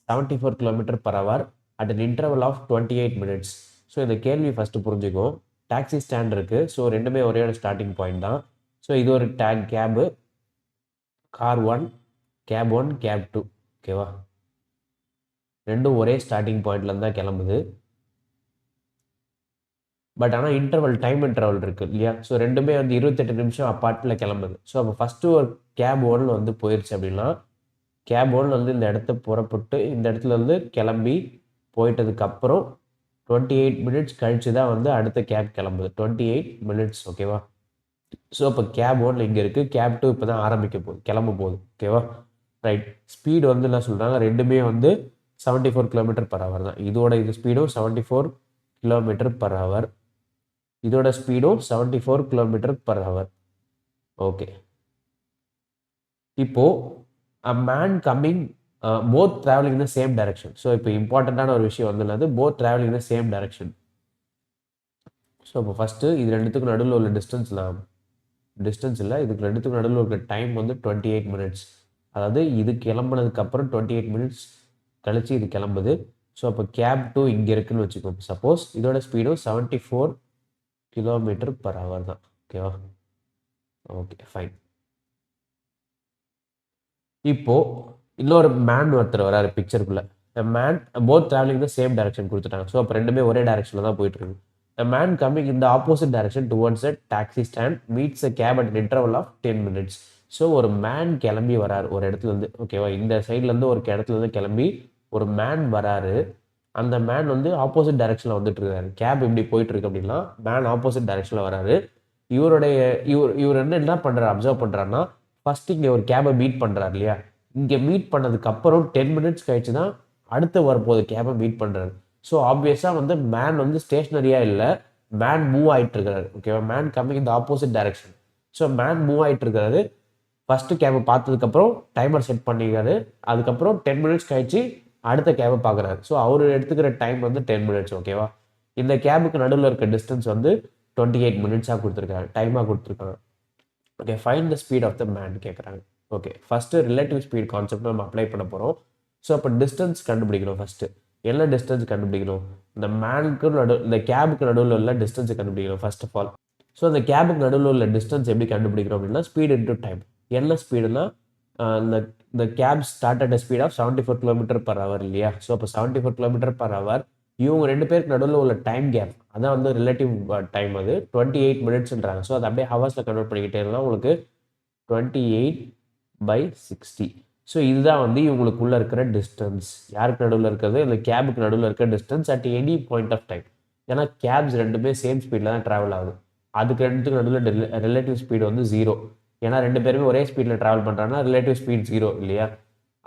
74 km/h at an interval of 28 minutes. So இந்த கேள்வி ஃபஸ்ட்டு புரிஞ்சுக்கும். டாக்ஸி ஸ்டாண்ட் இருக்குது. ஸோ ரெண்டுமே ஒரே ஒரு ஸ்டார்டிங் பாயிண்ட் தான். ஸோ இது ஒரு கேபு கார் 1 கேப் 1 கேப் 2. ஓகேவா? ரெண்டும் ஒரே ஸ்டார்டிங் பாயிண்ட்லேருந்து தான் கிளம்புது. பட் ஆனால் டைம் இன்டர்வல் இருக்குது இல்லையா? ஸோ ரெண்டுமே வந்து 28 நிமிஷம் அப்பார்ட்டில் கிளம்புது. ஸோ அப்போ ஃபஸ்ட்டு ஒரு கேப் 1 வந்து போயிடுச்சு அப்படின்னா கேப் 1 வந்து இந்த இடத்த புறப்பட்டு இந்த இடத்துல வந்து கிளம்பி போயிட்டதுக்கப்புறம் 28 மினிட்ஸ் கழிச்சு தான் வந்து அடுத்த கேப் கிளம்புது. 28 மினிட்ஸ். ஓகேவா? ஸோ அப்போ கேப் 1 இங்கே இருக்குது. கேப் 2 இப்போ தான் ஆரம்பிக்க போகுது, கிளம்ப போகுது. ஓகேவா? ரைட். ஸ்பீடு வந்து என்ன சொல்கிறாங்க, ரெண்டுமே வந்து 74 km/h தான். இது ஸ்பீடும் 74 km/h. இதோட ஸ்பீடும் 74 km/h. ஓகே. இப்போ a man coming both traveling in the same direction. So இப்போ இம்பார்ட்டண்ட்டான ஒரு விஷயம் வந்துள்ளது both traveling in the same direction. So இப்போ ஃபஸ்ட்டு இது ரெண்டுத்துக்கும் நடுவில் உள்ள டிஸ்டன்ஸ் இல்லை, இதுக்கு ரெண்டுத்துக்கும் நடுவில் இருக்கிற டைம் வந்து 28 மினிட்ஸ். அதாவது இது கிளம்புனதுக்கப்புறம் 28 மினிட்ஸ் கழிச்சு இது கிளம்புது. ஸோ அப்போ கேப் 2 இங்கே இருக்குன்னு வச்சுக்கோங்க. சப்போஸ் இதோட ஸ்பீடும் 74 km/h தான். ஓகேவா? Okay, fine. இப்போ இன்னொரு மேன் ஒருத்தர் வராரு பிக்சருக்குள்ள. Man both travelling the same direction கொடுத்துட்டாங்க. ஸோ அப்போ ரெண்டுமே ஒரே டைரக்ஷனில் தான் போயிட்டு இருக்கு. A man coming in the opposite direction towards a taxi stand meets a cab at an interval of 10 minutes. So ஒரு மேன் கிளம்பி வராரு ஒரு இடத்துல இருந்து. ஓகேவா? இந்த சைட்லேருந்து ஒரு இடத்துல இருந்து கிளம்பி ஒரு மேன் வராரு. அந்த மேன் வந்து ஆப்போசிட் டைரக்ஷனில் வந்துட்டு இருக்காரு. கேப் இப்படி போயிட்டு இருக்கு அப்படின்னா மேன் ஆப்போசிட் டைரக்ஷனில் வராரு. இவர் என்ன பண்ணுறாரு, அப்சர்வ் பண்ணுறாருன்னா, ஃபர்ஸ்ட் இங்கே ஒரு கேபை மீட் பண்ணுறாரு இல்லையா? இங்கே மீட் பண்ணதுக்கு அப்புறம் 10 மினிட்ஸ் கழிச்சு தான் அடுத்து வரப்போகுது கேபை மீட் பண்ணுறாரு. ஸோ ஆப்வியஸாக வந்து மேன் வந்து ஸ்டேஷ்னரியாக இல்லை, மேன் மூவ் ஆகிட்டு இருக்கிறாரு. ஓகேவா? மேன் கம்மிங் இந்த opposite direction. So man move ஆகிட்டு இருக்காரு. ஃபஸ்ட்டு கேபை பார்த்ததுக்கப்புறம் டைமர் செட் பண்ணிக்கிறாரு. அதுக்கப்புறம் 10 மினிட்ஸ் கழிச்சு அடுத்த கேபை பார்க்குறாரு. ஸோ அவர் எடுத்துக்கிற டைம் வந்து 10 மினிட்ஸ். ஓகேவா? இந்த கேபுக்கு நடுவில் இருக்க டிஸ்டன்ஸ் வந்து 28 மினிட்ஸாக கொடுத்துருக்காங்க, டைமாக கொடுத்துருக்காங்க. Okay, find the speed of the man கேட்குறாங்க. Okay, first relative speed concept நம்ம அப்ளை பண்ண போகிறோம். ஸோ அப்போ டிஸ்டன்ஸ் கண்டுபிடிக்கணும். ஃபஸ்ட்டு என்ன டிஸ்டன்ஸ் கண்டுபிடிக்கணும்? இந்த கேபுக்கு நடுவில் உள்ள டிஸ்டன்ஸை கண்டுபிடிக்கணும் ஃபர்ஸ்ட் ஆஃப் ஆல். ஸோ அந்த கேபுக்கு நடுவில் உள்ள டிஸ்டன்ஸ் எப்படி கண்டுபிடிக்கிறோம் அப்படின்னா, ஸ்பீட் இன்டூ டைம். என்ன ஸ்பீடுனா, இந்த cab start at speed of 74 km/h இல்லையா? ஸோ அப்போ 74 km/h இவங்க ரெண்டு பேருக்கு நடுவில் உள்ள டைம் கேப், அதான் வந்து ரிலேட்டிவ் டைம், அது 28 மினிட்ஸ்ன்றாங்க. ஸோ அதை அப்படியே ஹவர்ஸில் கன்வெர்ட் பண்ணிக்கிட்டே இருந்தால் உங்களுக்கு 28/60. ஸோ இதுதான் வந்து இவங்களுக்குள்ள இருக்கிற டிஸ்டன்ஸ். யாருக்கு நடுவில் இருக்கிறது? இந்த கேபுக்கு நடுவில் இருக்கிற distance at any point of time. ஏன்னா கேப்ஸ் ரெண்டுமே சேம் ஸ்பீடில் தான் ட்ராவல் ஆகுது. அதுக்கு ரெண்டுத்துக்கு நடுவில் ரிலேட்டிவ் ஸ்பீடு வந்து 0. ஏன்னா ரெண்டு பேருமே ஒரே ஸ்பீடில் ட்ராவல் பண்ணுறாங்கன்னா ரிலேட்டிவ் ஸ்பீட் 0 இல்லையா?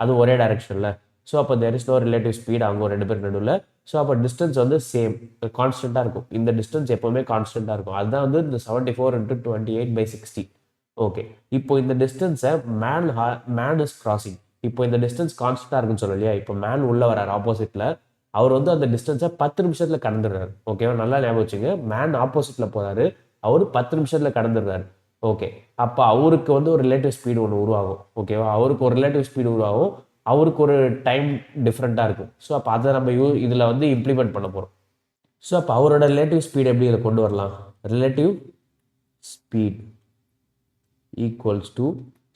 அது ஒரே டைரக்ஷனில். ஸோ அப்போ there is no relative speed அவங்க ரெண்டு பேருக்கு நடுவில். ஸோ அப்போ டிஸ்டன்ஸ் வந்து சேம், கான்ஸ்டண்ட்டாக இருக்கும். இந்த டிஸ்டன்ஸ் எப்போவுமே கான்ஸ்டண்ட்டாக இருக்கும். அதுதான் வந்து இந்த 74 × 28/60. ஓகே, இப்போ இந்த டிஸ்டன்ஸை மேன் இஸ் கிராசிங். இப்போ இந்த டிஸ்டன்ஸ் கான்ஸ்டண்ட்டாக இருக்குன்னு சொல்லலையா? இல்லையா? இப்போ மேன் உள்ள வரார் ஆப்போசிட்டில். அவர் வந்து அந்த டிஸ்டன்ஸை 10 நிமிஷத்தில் கடந்துடுறாரு. ஓகேவா? நல்லா ஞாபகம் வச்சுங்க. மேன் ஆப்போசிட்டில் போகிறாரு, அவர் 10 நிமிஷத்தில் கடந்துடுறாரு. ஓகே, அப்போ அவருக்கு வந்து ஒரு ரிலேட்டிவ் ஸ்பீடு ஒன்று உருவாகும். ஓகேவா? அவருக்கு ஒரு ரிலேட்டிவ் ஸ்பீடு உருவாகும், அவருக்கு ஒரு டைம் டிஃப்ரெண்ட்டாக இருக்கும். ஸோ அப்போ அதை நம்ம இதில் வந்து இம்ப்ளிமெண்ட் பண்ண போகிறோம். ஸோ அப்போ அவரோட ரிலேட்டிவ் ஸ்பீடு எப்படி இதில் கொண்டு வரலாம்? ரிலேட்டிவ் ஸ்பீட் ஈக்குவல்ஸ் டு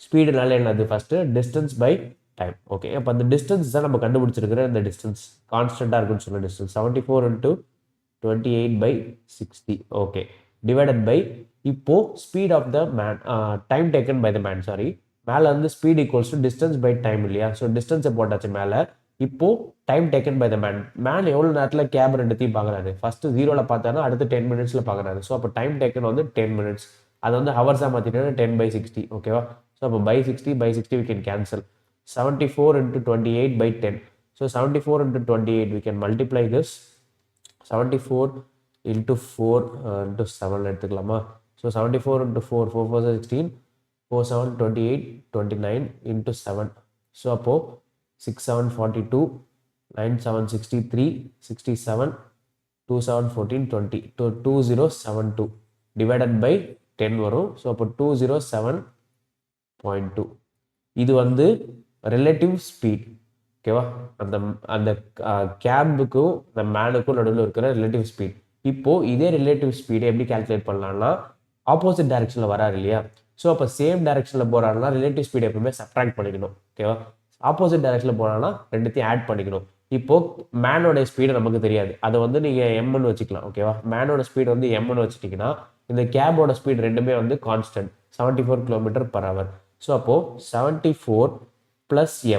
ஸ்பீடுனால என்னது? First distance by time. Okay, அப்போ அந்த டிஸ்டன்ஸ் தான் நம்ம கண்டுபிடிச்சிருக்கிற இந்த டிஸ்டன்ஸ் கான்ஸ்டண்ட்டாக இருக்குன்னு சொன்ன டிஸ்டன்ஸ் 74 × 28/60. ஓகே, டிவைடட் பை இப்போ speed of the man, time taken by the man, sorry. மேலே வந்து speed equals to distance by time இல்லையா? ஸோ டிஸ்டன்ஸை போட்டாச்சு மேலே. இப்போ time taken by the man. Man எவ்வளோ நேரத்தில் கேப் ரெண்டுத்தையும் பார்க்குறாரு? ஃபஸ்ட்டு 0ல் பார்த்தாருன்னா அடுத்து 10 மினிட்ஸில் பார்க்குறாரு. ஸோ அப்போ டைம் டேக்கன் வந்து 10 மினிட்ஸ். அது வந்து ஹவர்ஸாக மாற்றிட்டோன்னா 10/60. ஓகேவா? ஸோ அப்போ by 60 we can cancel. 74 × 28/10. So 74 × 28 we can multiply this. 74 × 4 × 7 எடுத்துக்கலாமா? ஸோ 74 × 4, 4 4 16, 4 7 28, 29 × 7. ஸோ அப்போது 6 7 42, 9 7 63, 67, 2 7 14, 20, 2072 டிவைடட் பை 10 வரும். ஸோ அப்போ 207.2. இது வந்து ரிலேட்டிவ் ஸ்பீட். ஓகேவா? அந்த கேபுக்கும் இந்த மேனுக்கும் நடுவில் இருக்கிற ரிலேட்டிவ் ஸ்பீட். இப்போது இதே ரிலேட்டிவ் ஸ்பீடை எப்படி கால்குலேட் பண்ணலாம்னா, ஆப்போசிட் டைரக்ஷனில் வராரு இல்லையா? ஸோ அப்போ சேம் டைரக்ஷனில் போகிறாருன்னா ரிலேட்டிவ் ஸ்பீட் எப்பவுமே சப்ட்ராக்ட் பண்ணிக்கணும். ஓகேவா? ஆப்போசிட் டைரக்ஷனில் போனான்னா ரெண்டுத்தையும் ஆட் பண்ணிக்கணும். இப்போது மேனோட ஸ்பீடு நமக்கு தெரியாது, அதை வந்து நீங்கள் எம்னு வச்சுக்கலாம். ஓகேவா? மேனோட ஸ்பீடு வந்து எம்னு வச்சுட்டிங்கன்னா இந்த கேபோட ஸ்பீட் ரெண்டுமே வந்து கான்ஸ்டன்ட் 74 km/h. ஸோ அப்போது 74 +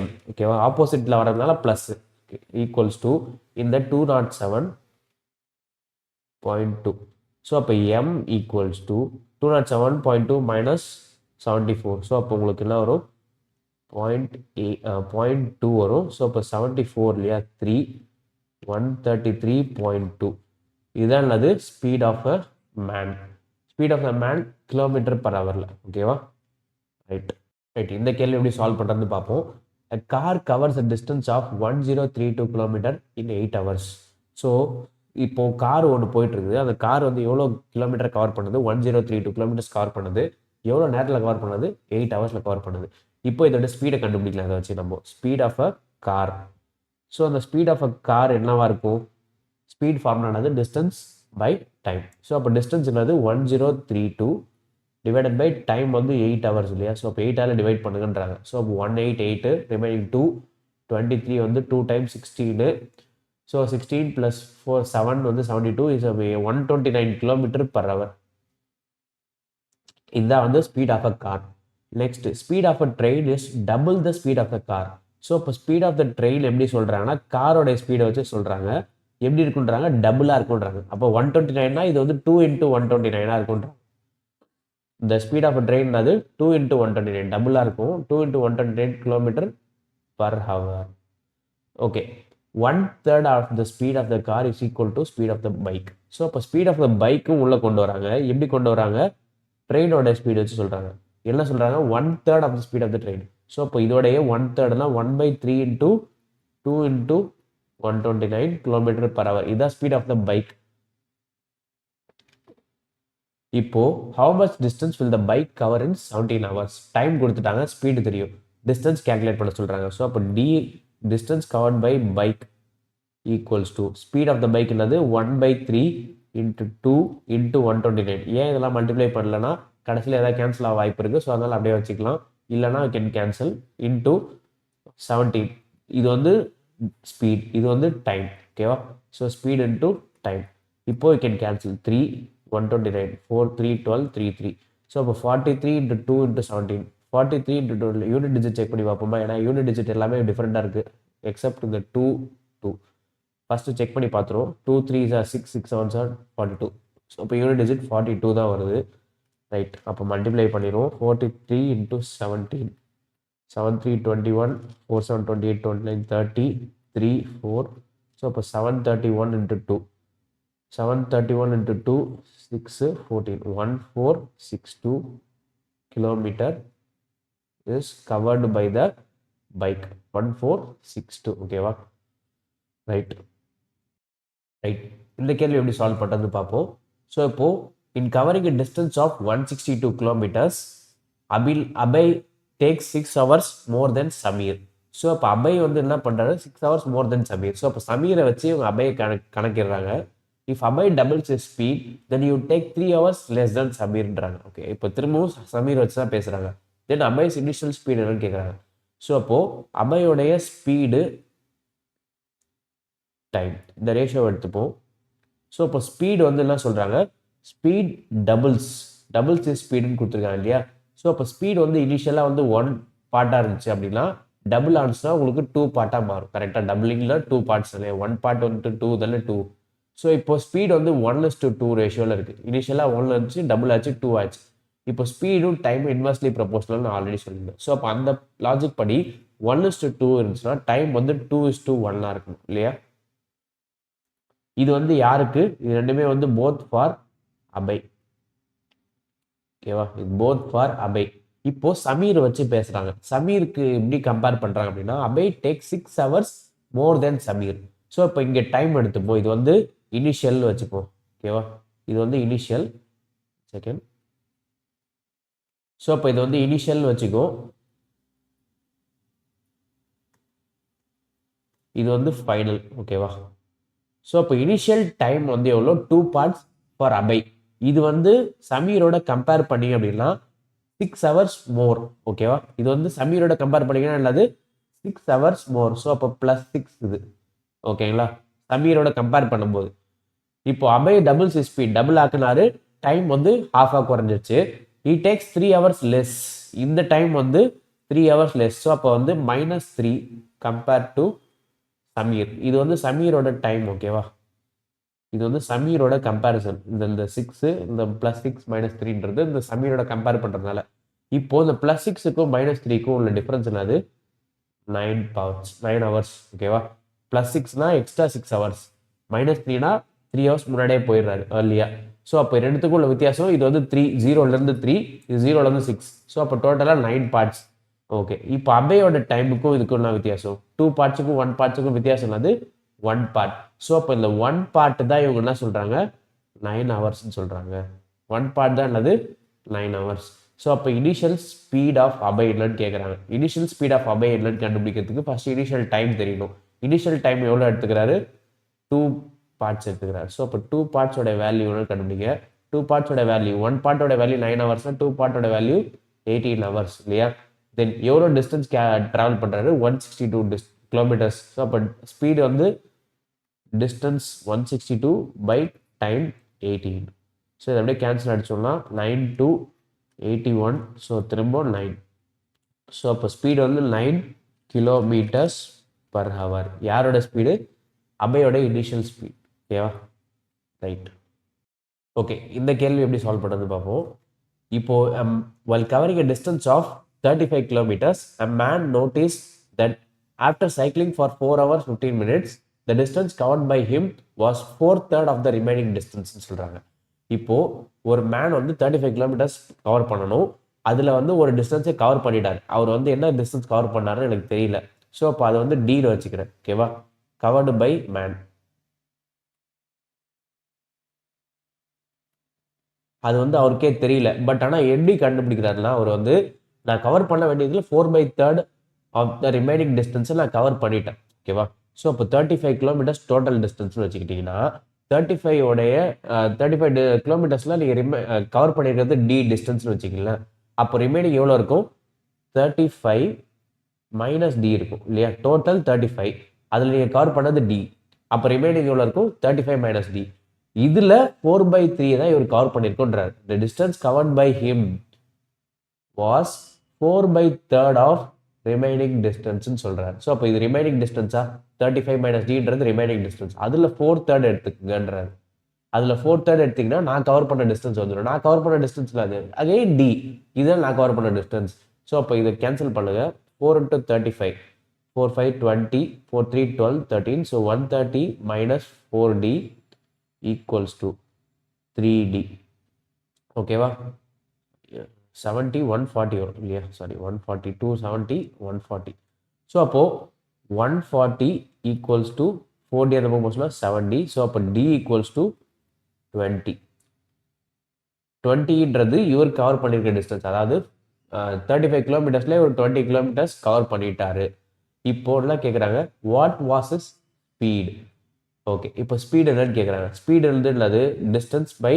m. ஓகேவா? ஆப்போசிட்டில் வரதுனால ப்ளஸ் ஈக்குவல்ஸ் டு இந்த 207.2. ஸோ அப்போ m ஈக்குவல்ஸ் டு 207.2 - 74. ஸோ அப்போ உங்களுக்கு என்ன வரும்? 0.2 வரும். ஸோ அப்போ 74 இல்லையா? 3 133.2. இதுதான் என்னது? Speed of a man. Speed of the man kilometre per ஹவரில். ஓகேவா? ரைட். இந்த கேள்வி எப்படி சால்வ் பண்ணுறதுன்னு பார்ப்போம். A car covers a distance of 1032 km in 8 hours. So இப்போ கார் ஒன்று போயிட்டு இருக்குது. அந்த கார் வந்து எவ்வளோ கிலோமீட்டர் கவர் பண்ணுது? 1032 கிலோமீட்டர்ஸ் கவர் பண்ணுது. எவ்வளோ நேரத்தில் கவர் பண்ணுது? 8 ஹவர்ஸில் கவர் பண்ணுது. இப்போ இதோட ஸ்பீடை கண்டுபிடிக்கலாம். அதை வச்சு நம்ம speed of a car. So அந்த ஸ்பீட் ஆஃப் அ கார் என்னவா இருக்கும்? ஸ்பீட் ஃபார்முலானது டிஸ்டன்ஸ் பை டைம். ஸோ அப்போ டிஸ்டன்ஸ் என்னது? 1032 டிவைடட் பை டைம் வந்து 8 ஹவர்ஸ் இல்லையா? ஸோ அப்போ 8ஆல் டிவைட் பண்ணுங்கன்றாங்க. ஸோ அப்போ 188 ரிமைனிங் 2 23 வந்து 2 டைம் 16. ஸோ 16 + 4 7 வந்து 72 இஸ் 129 கிலோமீட்டர் பர் ஹவர். இதுதான் வந்து speed of a car. Next speed of a train is double the speed of the car. So இப்போ speed of the train எப்படி சொல்கிறாங்கன்னா காரோடைய ஸ்பீடை வச்சு சொல்கிறாங்க. எப்படி இருக்குன்றாங்க? டபுளாக இருக்குன்றாங்க. அப்போ 129னா இது வந்து 2 × 129 இருக்குன்றாங்க. இந்த ஸ்பீட் ஆஃப் அ ட்ரெயின் அது 2 × 129 டபுளாக இருக்கும். 2 × 129 kilometre per hour. Okay. 1/3 of the speed of the car is equal to speed of the bike. So அப்போ ஸ்பீட் ஆஃப் த பைக்கும் உள்ளே கொண்டு வராங்க. எப்படி கொண்டு வராங்க? ட்ரெயினோட ஸ்பீடு வச்சு சொல்கிறாங்க. என்ன சொல்கிறாங்க? 1/3 of the speed of the train. So அப்போ இதோடைய 1/3னா 1/3 × 2 × 129 கிலோமீட்டர் பர் ஹவர். இதுதான் ஸ்பீட் ஆஃப் த பைக். இப்போ how much distance will the bike cover in 17 hours? Time கொடுத்துட்டாங்க, ஸ்பீடு தெரியும், டிஸ்டன்ஸ் கேல்குலேட் பண்ண சொல்கிறாங்க. ஸோ அப்போ D distance covered by bike equals to speed of the bike என்னது? 1/3 × 2 × 129. ஏன் இதெல்லாம் மல்டிப்ளை பண்ணலன்னா கடைசியில் ஏதாவது கேன்சல் ஆக வாய்ப்பு இருக்குது. ஸோ அதனால் அப்படியே வச்சுக்கலாம். இல்லைனா கேன் கேன்சல் இன்டூ 17. இது வந்து ஸ்பீட், இது வந்து டைம். ஓகேவா? So speed into time. இப்போ யூ கேன் கேன்சல் 3 129 4 3 12 3 3. ஸோ அப்போ 43 × 2 × 17. 43 × 12 யூனிட் டிஜிட் செக் பண்ணி பார்ப்போமா? ஏன்னா யூனிட் டிஜிட் எல்லாமே டிஃப்ரெண்ட்டாக இருக்குது எக்ஸப்ட் இந்த 2 2. ஃபஸ்ட்டு செக் பண்ணி பார்த்துருவோம். 2 3 6 6 7 42. ஸோ அப்போ யூனிட் டிஜிட் 42 தான் வருது. ரைட். அப்போ மல்டிப்ளை பண்ணிடுவோம். 43 × 17 7 3 21 4 7 28 29 30 3 4. ஸோ அப்போ 731 × 2 731 × 2 6 14 1462 kilometer is covered by the bike. 1462. ஓகேவா? ரைட். இந்த கேள்வி எப்படி சால்வ் பண்ணுறது பார்ப்போம். ஸோ இப்போ in covering a distance of 162 kilometers Abhay takes 6 hours more than Sameer. So அப்போ அபய் வந்து என்ன பண்ணுறாரு? 6 hours more than Sameer. So அப்போ சமீரை வச்சு இவங்க அபயை கணக்கிடுறாங்க. If Abhay doubles his speed, then you take 3 hours less than Samirன்றாங்க. Okay. இப்போ திரும்பவும் சமீர் வச்சு தான் பேசுகிறாங்க. தென் அபைஸ் இனிஷியல் ஸ்பீடு என்னன்னு கேட்குறாங்க. ஸோ அப்போது அபையோடைய ஸ்பீடு டைம் இந்த ரேஷியோ எடுத்துப்போம். ஸோ இப்போ ஸ்பீடு வந்து என்ன சொல்கிறாங்க? ஸ்பீட் டபுள்ஸ் ஸ்பீடுன்னு கொடுத்துருக்காங்க இல்லையா? ஸோ அப்போ ஸ்பீடு வந்து இனிஷியலாக வந்து 1 பார்ட்டாக இருந்துச்சு அப்படின்னா டபுள் ஆன்ஸ்னா உங்களுக்கு 2 பார்ட்டாக மாறும். கரெக்டாக டபுளிங்கில் 2 பார்ட்ஸ் இல்லையா? 1 பார்ட் வந்துட்டு 2 தானே 2. ஸோ இப்போ ஸ்பீட் வந்து 1:2 ரேஷியோவில் இருக்குது. இனிஷியலாக 1 இருந்துச்சு, டபுள் ஆச்சு, 2 ஆச்சு. இப்போ ஸ்பீடும் டைம் இன்வெர்ஸ்லி ப்ரொபோஷனல் நான் ஆல்ரெடி சொல்லியிருந்தேன். ஸோ அப்போ அந்த லாஜிக் படி 1:2 இருந்துச்சுன்னா டைம் வந்து 2:1 இருக்கணும் இல்லையா? இது வந்து யாருக்கு? இது ரெண்டுமே வந்து போத் ஃபார் அபை. ஓகேவா? இது போத் ஃபார் அபை. இப்போ சமீர் வச்சு பேசுறாங்க. சமீருக்கு எப்படி கம்பேர் பண்றாங்க அப்படின்னா Abhay take 6 hours more than Sameer. So இப்போ இங்கே டைம் எடுத்துப்போம். இது வந்து இனிஷியல் வச்சுப்போம். ஓகேவா? இது வந்து இனிஷியல் செகண்ட். ஸோ இப்போ இது வந்து இனிஷியல் வச்சுக்கோ. இது வந்து ஃபைனல். ஓகேவா? ஸோ இப்போ இனிஷியல் டைம் வந்து எவ்வளோ? 2 parts ஃபார் அபை. இது வந்து சமீரோட கம்பேர் பண்ணி அப்படின்னா 6 hours மோர். ஓகேவா? இது வந்து சமீரோட கம்பேர் பண்ணிங்கன்னா என்னது? 6 hours மோர். ஸோ அப்போ +6 இது. ஓகேங்களா? சமீரோட கம்பேர் பண்ணும்போது இப்போ Abhay doubles speed double ஆக்குனாரு, time வந்து ஹாஃபாக குறைஞ்சிருச்சு. இ டேக்ஸ் 3 hours லெஸ். இந்த டைம் வந்து 3 hours லெஸ். ஸோ அப்போ வந்து -3 கம்பேர் டு சமீர். இது வந்து சமீரோட டைம். ஓகேவா? இது வந்து சமீரோட கம்பேரிசன். இந்த 6 இந்த +6 -3ன்றது இந்த சமீரோட கம்பேர் பண்ணுறதுனால. இப்போ இந்த +6க்கும் -3க்கும் உள்ள டிஃப்ரென்ஸ் என்னது? 9 hours. ஓகேவா? +6னா எக்ஸ்ட்ரா 6 hours, -3னா 3 ஹவர்ஸ் முன்னாடியே போயிடுறாரு ஏர்லியா. ஸோ அப்போ ரெண்டுத்துக்கும் உள்ள வித்தியாசம் இது வந்து 3, 0லேருந்து 3, இது 0லேருந்து 6. ஸோ அப்போ டோட்டலாக 9 பார்ட்ஸ். ஓகே, இப்போ அபையோட டைமுக்கும் இதுக்கும் என்ன வித்தியாசம்? 2 பார்ட்ஸுக்கும் 1 பார்ட்ஸுக்கும் வித்தியாசம் என்னது? 1 பார்ட். ஸோ அப்போ இந்த 1 பார்ட் தான் இவங்க என்ன சொல்கிறாங்க? 9 ஹவர்ஸ்ன்னு சொல்கிறாங்க. 1 பார்ட் தான் என்னது? 9 ஹவர்ஸ். ஸோ அப்போ இனிஷியல் ஸ்பீட் ஆஃப் அபை என்னன்னு கேட்குறாங்க. இனிஷியல் ஸ்பீட் ஆஃப் அபை என்னன்னு கண்டுபிடிக்கிறதுக்கு ஃபர்ஸ்ட் இனிஷியல் டைம் தெரியணும். இனிஷியல் டைம் எவ்வளோ எடுத்துக்கிறாரு? 2 பார்ட்ஸ் எடுத்துக்கிறாரு. ஸோ அப்போ 2 பார்ட்ஸோட வேல்யூ எவ்வளோ கண்டுபிடிங்க. 2 பார்ட்ஸோட வேல்யூ, 1 பார்ட்டோட வேல்யூ 9 ஹவர்ஸ்னா 2 பார்ட்டோட வேல்யூ 18 ஹவர்ஸ் இல்லையா? தென் எவ்வளோ டிஸ்டன்ஸ் ட்ராவல் பண்ணுறாரு? 162 கிலோமீட்டர்ஸ். ஸோ அப்போ ஸ்பீடு வந்து டிஸ்டன்ஸ் 162 பை டைம் 18. ஸோ இதை அப்படியே கேன்சல் அடிச்சோம்னா 9 to 81. ஸோ திரும்ப 9. ஸோ அப்போ ஸ்பீடு வந்து 9 கிலோமீட்டர்ஸ் பர் ஹவர். யாரோட ஸ்பீடு? அபையோட இனிஷியல் ஸ்பீட். ஓகேவா? ரைட். ஓகே, இந்த கேள்வி எப்படி சால்வ் பண்ணுறது பார்ப்போம். இப்போ while covering a distance of 35 kilometers, a man noticed that after cycling for 4 hours 15 minutes, the distance covered by him was 4/3 of the remaining distance சொல்றாங்க. இப்போ ஒரு மேன் வந்து 35 கிலோமீட்டர்ஸ் கவர் பண்ணணும். அதில் வந்து ஒரு டிஸ்டன்ஸை கவர் பண்ணிட்டார். அவர் வந்து என்ன டிஸ்டன்ஸ் கவர் பண்ணாருன்னு எனக்கு தெரியல. ஸோ அப்போ அதை வந்து டீல வச்சுக்கிறேன். ஓகேவா? Covered by man. அது வந்து அவருக்கே தெரியல. பட் ஆனால் எப்படி கண்டுபிடிக்கிறாருன்னா, அவர் வந்து நான் கவர் பண்ண வேண்டியதில் 4/3 ஆஃப் த ரிமைனிங் டிஸ்டன்ஸை நான் கவர் பண்ணிட்டேன். ஓகேவா? ஸோ அப்போ 35 கிலோமீட்டர்ஸ் டோட்டல் டிஸ்டன்ஸ்னு வச்சுக்கிட்டிங்கன்னா 35 கிலோமீட்டர்ஸில் நீங்கள் கவர் பண்ணியிருக்கிறது டி டிஸ்டன்ஸ்னு வச்சுக்கலாம். அப்போ ரிமைனிங் எவ்வளோ இருக்கும்? 35 மைனஸ் டி இருக்கும் இல்லையா? டோட்டல் 35, அதில் நீங்கள் கவர் பண்ணது டி. அப்போ ரிமைனிங் எவ்வளோ இருக்கும்? 35 மைனஸ் டி. இதில் 4/3 தான் இவர் கவர் பண்ணியிருக்கோன்றார். The distance covered by him was 4/3 of remaining டிஸ்டன்ஸ்னு சொல்கிறார். ஸோ அப்போ இது ரிமைனிங் டிஸ்டன்ஸா? 35 மைனஸ் டின்றது ரிமைனிங் டிஸ்டன்ஸ். அதில் 4/3 எடுத்துக்கங்கன்றார். அதில் 4/3 எடுத்திங்கன்னா நான் கவர் பண்ண டிஸ்டன்ஸ் வந்துடும். நான் கவர் பண்ண டிஸ்டன்ஸில் அது அதே டி. இதுதான் நான் கவர் பண்ண டிஸ்டன்ஸ். ஸோ அப்போ இதை கேன்சல் பண்ணுங்கள். 4 into 35, 4 5 20, 4 3 12 13. So 130 minus 4d equals to 3d. ஓகேவா? 70 140 வரும் இல்லையா? சாரி 140, 270 140. ஸோ அப்போது 140 ஈக்குவல்ஸ் டு 4d அந்த பக்கம் போச்சுன்னா 7d. ஸோ அப்போ d ஈக்குவல்ஸ் டு 20. 20ன்றது இவர் கவர் பண்ணியிருக்க டிஸ்டன்ஸ். அதாவது 35 கிலோமீட்டர்ஸ்ல ஒரு 20 கிலோமீட்டர்ஸ் கவர் பண்ணிட்டாரு. இப்போ என்ன கேட்குறாங்க? What was is speed? Okay, இப்போ ஸ்பீடு என்னன்னு கேட்குறாங்க. ஸ்பீடு என்னது? Distance by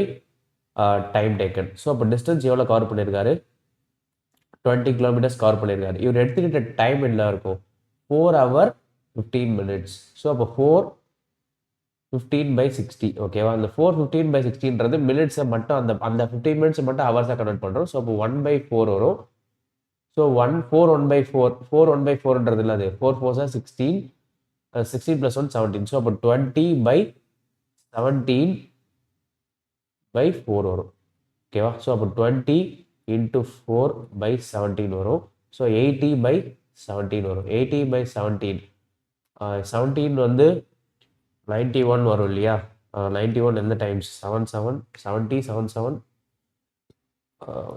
time taken. So அப்போ டிஸ்டன்ஸ் எவ்வளோ கவர் பண்ணியிருக்காரு? 20 கிலோமீட்டர்ஸ் கவர் பண்ணியிருக்காரு. இவர் எடுத்துக்கிட்ட டைம் என்ன இருக்கும்? 4 hours 15 minutes. ஸோ அப்போ 4/15/60. ஓகேவா? அந்த 4/15/60ன்றது மினிட்ஸை மட்டும் அந்த 15 மினிட்ஸை மட்டும் ஹவர்ஸாக கன்வெர்ட் பண்ணுறோம். ஸோ அப்போ 1/4 வரும். ஸோ 4 1/4ன்றது இல்லை, 4 4s 16, 16 + 1 17. ஸோ அப்போ 20/17/4 வரும். ஓகேவா? ஸோ அப்போ 20 into 4/17 வரும். ஸோ 80/17 வரும். 80/17 17 வந்து 91 வரும் இல்லையா? 91 எந்த times? 7 70 77.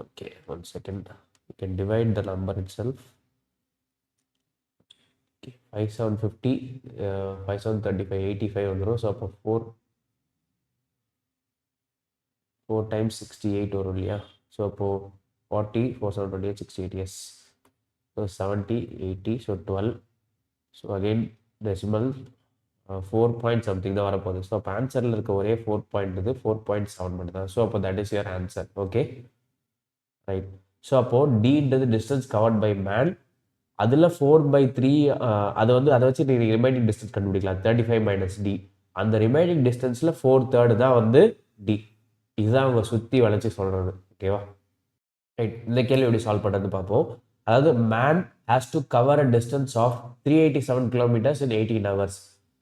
Okay, 1 second. You can divide the number itself. Okay, 5 7 50, 5 7 35, 85 வந்துடும். ஸோ அப்போ 4 times 68 வரும் இல்லையா? ஸோ அப்போது 40 4 7 28 68. Yes. So 70 80. So 12. So again decimal 4 point something தான் வரப்போகுது. ஸோ அப்போ ஆன்சரில் இருக்க ஒரே 4 பாயிண்ட் இது 4.7 மட்டும் தான். ஸோ அப்போ that is your answer. Okay, right. So அப்போது டின்றது டிஸ்டன்ஸ் கவர்ட் பை மேன். அதில் 4/3 அதை வச்சு நீங்கள் ரிமைனிங் டிஸ்டன்ஸ் கண்டுபிடிக்கலாம். 35 மைனஸ் டி. அந்த ரிமைனிங் டிஸ்டன்ஸில் 4/3 தான் வந்து டி. இதுதான் அவங்க சுற்றி வளைச்சி சொல்கிறது. ஓகேவா? ரைட். இந்த கேள்வி எப்படி சால்வ் பண்ணுறது பார்ப்போம். அதாவது man has to cover a distance of 387 kilometres in 18 hours.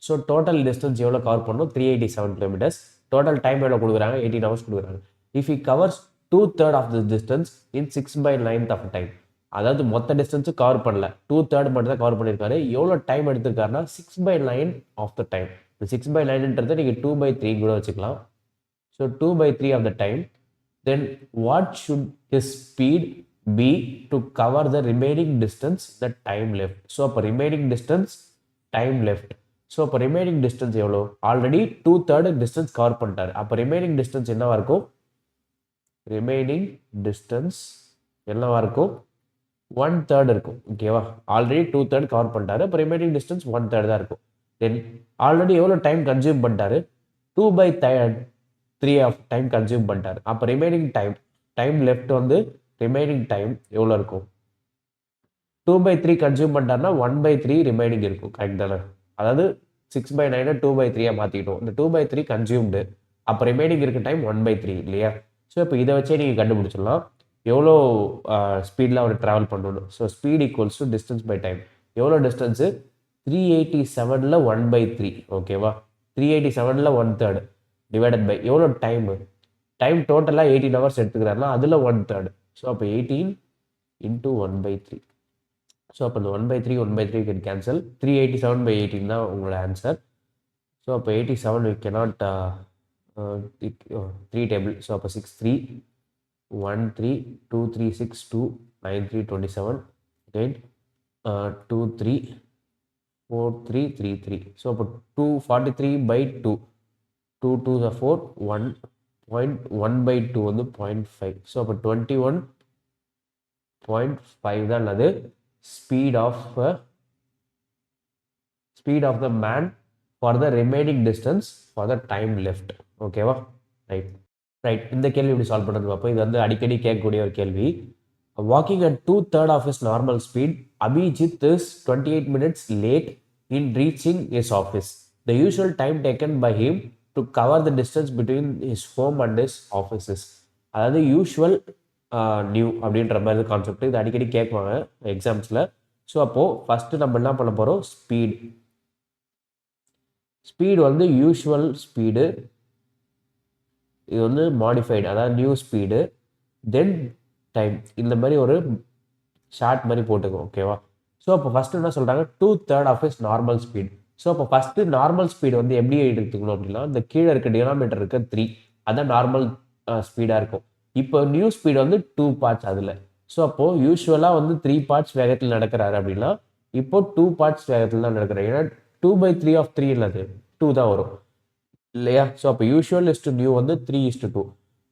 So total distance எவ்வளோ கவர் பண்ணணும்? 387 கிலோமீட்டர்ஸ். டோட்டல் டைம் எவ்வளோ கொடுக்குறாங்க? 18 hours கொடுக்குறாங்க. If he covers 2/3 of this distance in 6/9 of time. அதாவது மொத்த டிஸ்டன்ஸும் கவர் பண்ணல, 2/3 மட்டும் தான் கவர் பண்ணியிருக்காரு. எவ்வளோ டைம் எடுத்திருக்காருன்னா 6/9 ஆஃப் த டைம். இந்த 6/9ன்றதை நீங்கள் 2/3 கூட வச்சுக்கலாம். So 2/3 of the time. Then what should his speed be to cover the remaining distance the time left. So அப்போ remaining distance time left. So அப்போ ரிமைனிங் டிஸ்டன்ஸ் எவ்வளோ? ஆல்ரெடி 2/3 டிஸ்டன்ஸ் கவர் பண்ணிட்டாரு. அப்போ ரிமைனிங் டிஸ்டன்ஸ் என்னவா இருக்கும்? Remaining distance என்னவா இருக்கும்? 1/3 இருக்கும். ஓகேவா? ஆல்ரெடி 2/3 கவர் பண்ணிட்டாரு. இப்போ ரிமைனிங் டிஸ்டன்ஸ் 1/3 தான் இருக்கும். தென் ஆல்ரெடி எவ்வளோ டைம் கன்சியூம் பண்ணிட்டாரு? 2/3 ஆஃப் டைம் கன்சியூம் பண்ணிட்டாரு. அப்போ ரிமைனிங் டைம் லெஃப்ட் வந்து ரிமைனிங் டைம் எவ்வளோ இருக்கும்? 2/3 கன்சியூம் பண்ணிட்டாருன்னா 1/3 ரிமைனிங் இருக்கும். கரெக்ட் தானே? அதாவது 6/9 2/3 மாற்றிக்கிட்டோம். இந்த 2/3 கன்சியூம்டு. அப்போ ரிமைனிங் இருக்க டைம் 1/3 இல்லையா? ஸோ இப்போ இதை வச்சே நீங்கள் கண்டுபிடிச்சிடலாம் எவ்வளோ ஸ்பீடில் அவர் ட்ராவல் பண்ணணும். So speed equals to distance by time. எவ்வளோ டிஸ்டன்ஸு? 387ல் 1/3. ஓகேவா? 387ல் 1/3 டிவைடட் பை எவ்வளோ டைமு? டைம் டோட்டலாக 18 ஹவர்ஸ் எடுத்துக்கிறாருன்னா அதில் 1/3. ஸோ அப்போ 18 இன்ட்டு 1/3. ஸோ அப்போ இந்த 1/3 கேன் கேன்சல். 387/18 தான் உங்களோட ஆன்சர். ஸோ அப்போ 87 we cannot 3 டேபிள். ஸோ அப்போ 6 3 1 3 2 3 6 2 9 3 27 again 2 3 4 3 3 3. ஸோ அப்போ 243/2 2 2 4 1.1/2 வந்து 0.5. ஸோ அப்போ 21.5 தான் அது speed of the man for the remaining distance for the time left. ஓகேவா? ரைட். இந்த கேள்வி இப்படி சால்வ் பண்ணுறது பார்ப்போம். இது வந்து அடிக்கடி கேட்கக்கூடிய ஒரு கேள்வி. Walking at 2/3 of his normal speed, Abhijit is 28 minutes late in reaching his office. The usual time taken by him to cover the distance between his home and his offices. அதாவது யூஷுவல் நியூ அப்படின்ற மாதிரி concept. இது அடிக்கடி கேட்குவாங்க எக்ஸாம்ஸில். So அப்போது first நம்ம என்ன பண்ண போகிறோம்? ஸ்பீடு வந்து யூஷுவல் ஸ்பீடு, இது வந்து மாடிஃபைடு அதாவது நியூ ஸ்பீடு, தென் டைம். இந்த மாதிரி ஒரு ஷார்ட் மாதிரி போட்டுக்கோ. ஓகேவா? ஸோ அப்போ ஃபஸ்ட்டு என்ன சொல்கிறாங்க? 2/3 of his normal speed. So அப்போ ஃபஸ்ட்டு நார்மல் ஸ்பீடு வந்து எப்படி எடுத்துக்கணும் அப்படின்னா, இந்த கீழே இருக்க டினாமீட்டர் இருக்க 3 அதான் நார்மல் ஸ்பீடாக இருக்கும். இப்போ நியூ ஸ்பீடு வந்து 2 பார்ட்ஸ் அதில். ஸோ அப்போது யூஸ்வலாக வந்து 3 பார்ட்ஸ் வேகத்தில் நடக்கிறாரு அப்படின்னா இப்போ 2 பார்ட்ஸ் வேகத்தில் தான் நடக்கிறாரு. ஏன்னா 2/3 ஆஃப் 3 இல்லது 2 தான் வரும் இல்லையா? ஸோ அப்போ யூஷுவல் இஸ்டு நியூ வந்து 3:2.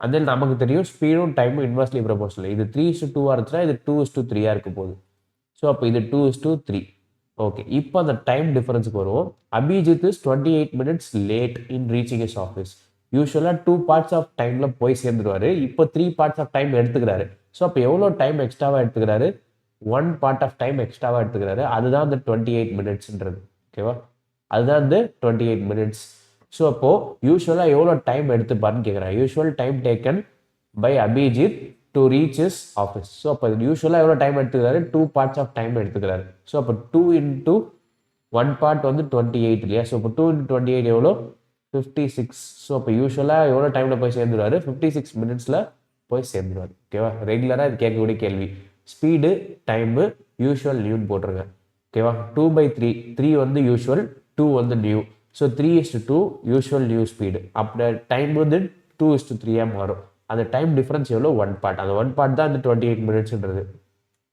அண்ட் தென் நமக்கு தெரியும் ஸ்பீடும் டைமும் இன்வெர்ஸ்லி ப்ரொபோர்ஷனல். இது 3:2 இருந்துச்சுன்னா இது 2:3 இருக்க போகுது. ஸோ அப்போ இது 2:3. ஓகே, இப்போ அந்த டைம் டிஃபரன்ஸுக்கு வருவோம். Abhijit is 28 minutes late in reaching his office. யூஸ்வலாக 2 பார்ட்ஸ் ஆஃப் டைமில் போய் சேர்ந்துருவாரு. இப்போ 3 பார்ட்ஸ் ஆஃப் டைம் எடுத்துக்கிறாரு. ஸோ அப்போ எவ்வளோ டைம் எக்ஸ்ட்ராவாக எடுத்துக்கிறாரு? 1 பார்ட் ஆஃப் டைம் எக்ஸ்ட்ராவாக எடுத்துக்கிறாரு. அதுதான் இந்த 28 minutesன்றது. ஓகேவா? அதுதான் இந்த 28 minutes. ஸோ அப்போது யூஸ்வலாக எவ்வளோ டைம் எடுத்துப்பாருன்னு கேட்குறேன். Usual time taken by Abhijit to reach his office. So அப்போ யூஸ்வலாக எவ்வளோ டைம் எடுத்துக்கிறாரு? 2 பார்ட்ஸ் ஆஃப் டைம் எடுத்துக்கிறாரு. ஸோ அப்போ 2 into 1 பார்ட் வந்து 28 இல்லையா? ஸோ இப்போ 2 into 28 எவ்வளோ? 56. ஸோ அப்போ யூஸ்வலாக எவ்வளோ டைமில் போய் சேர்ந்துருவாரு? 56 minutesல போய் சேர்ந்துருவாரு. ஓகேவா? ரெகுலராக இது கேட்கக்கூடிய கேள்வி. ஸ்பீடு டைமு யூஸ்வல் நியூன்னு போட்டுருங்க. ஓகேவா? 2/3 3 வந்து யூஸ்வல், 2 வந்து new. So 3:2 usual new speed. அப்படி டைம் வந்து 2:3 மாறும். அந்த டைம் டிஃப்ரென்ஸ் எவ்வளோ? 1 பார்ட். அந்த 1 பார்ட் தான் இந்த 28 minutesன்றது.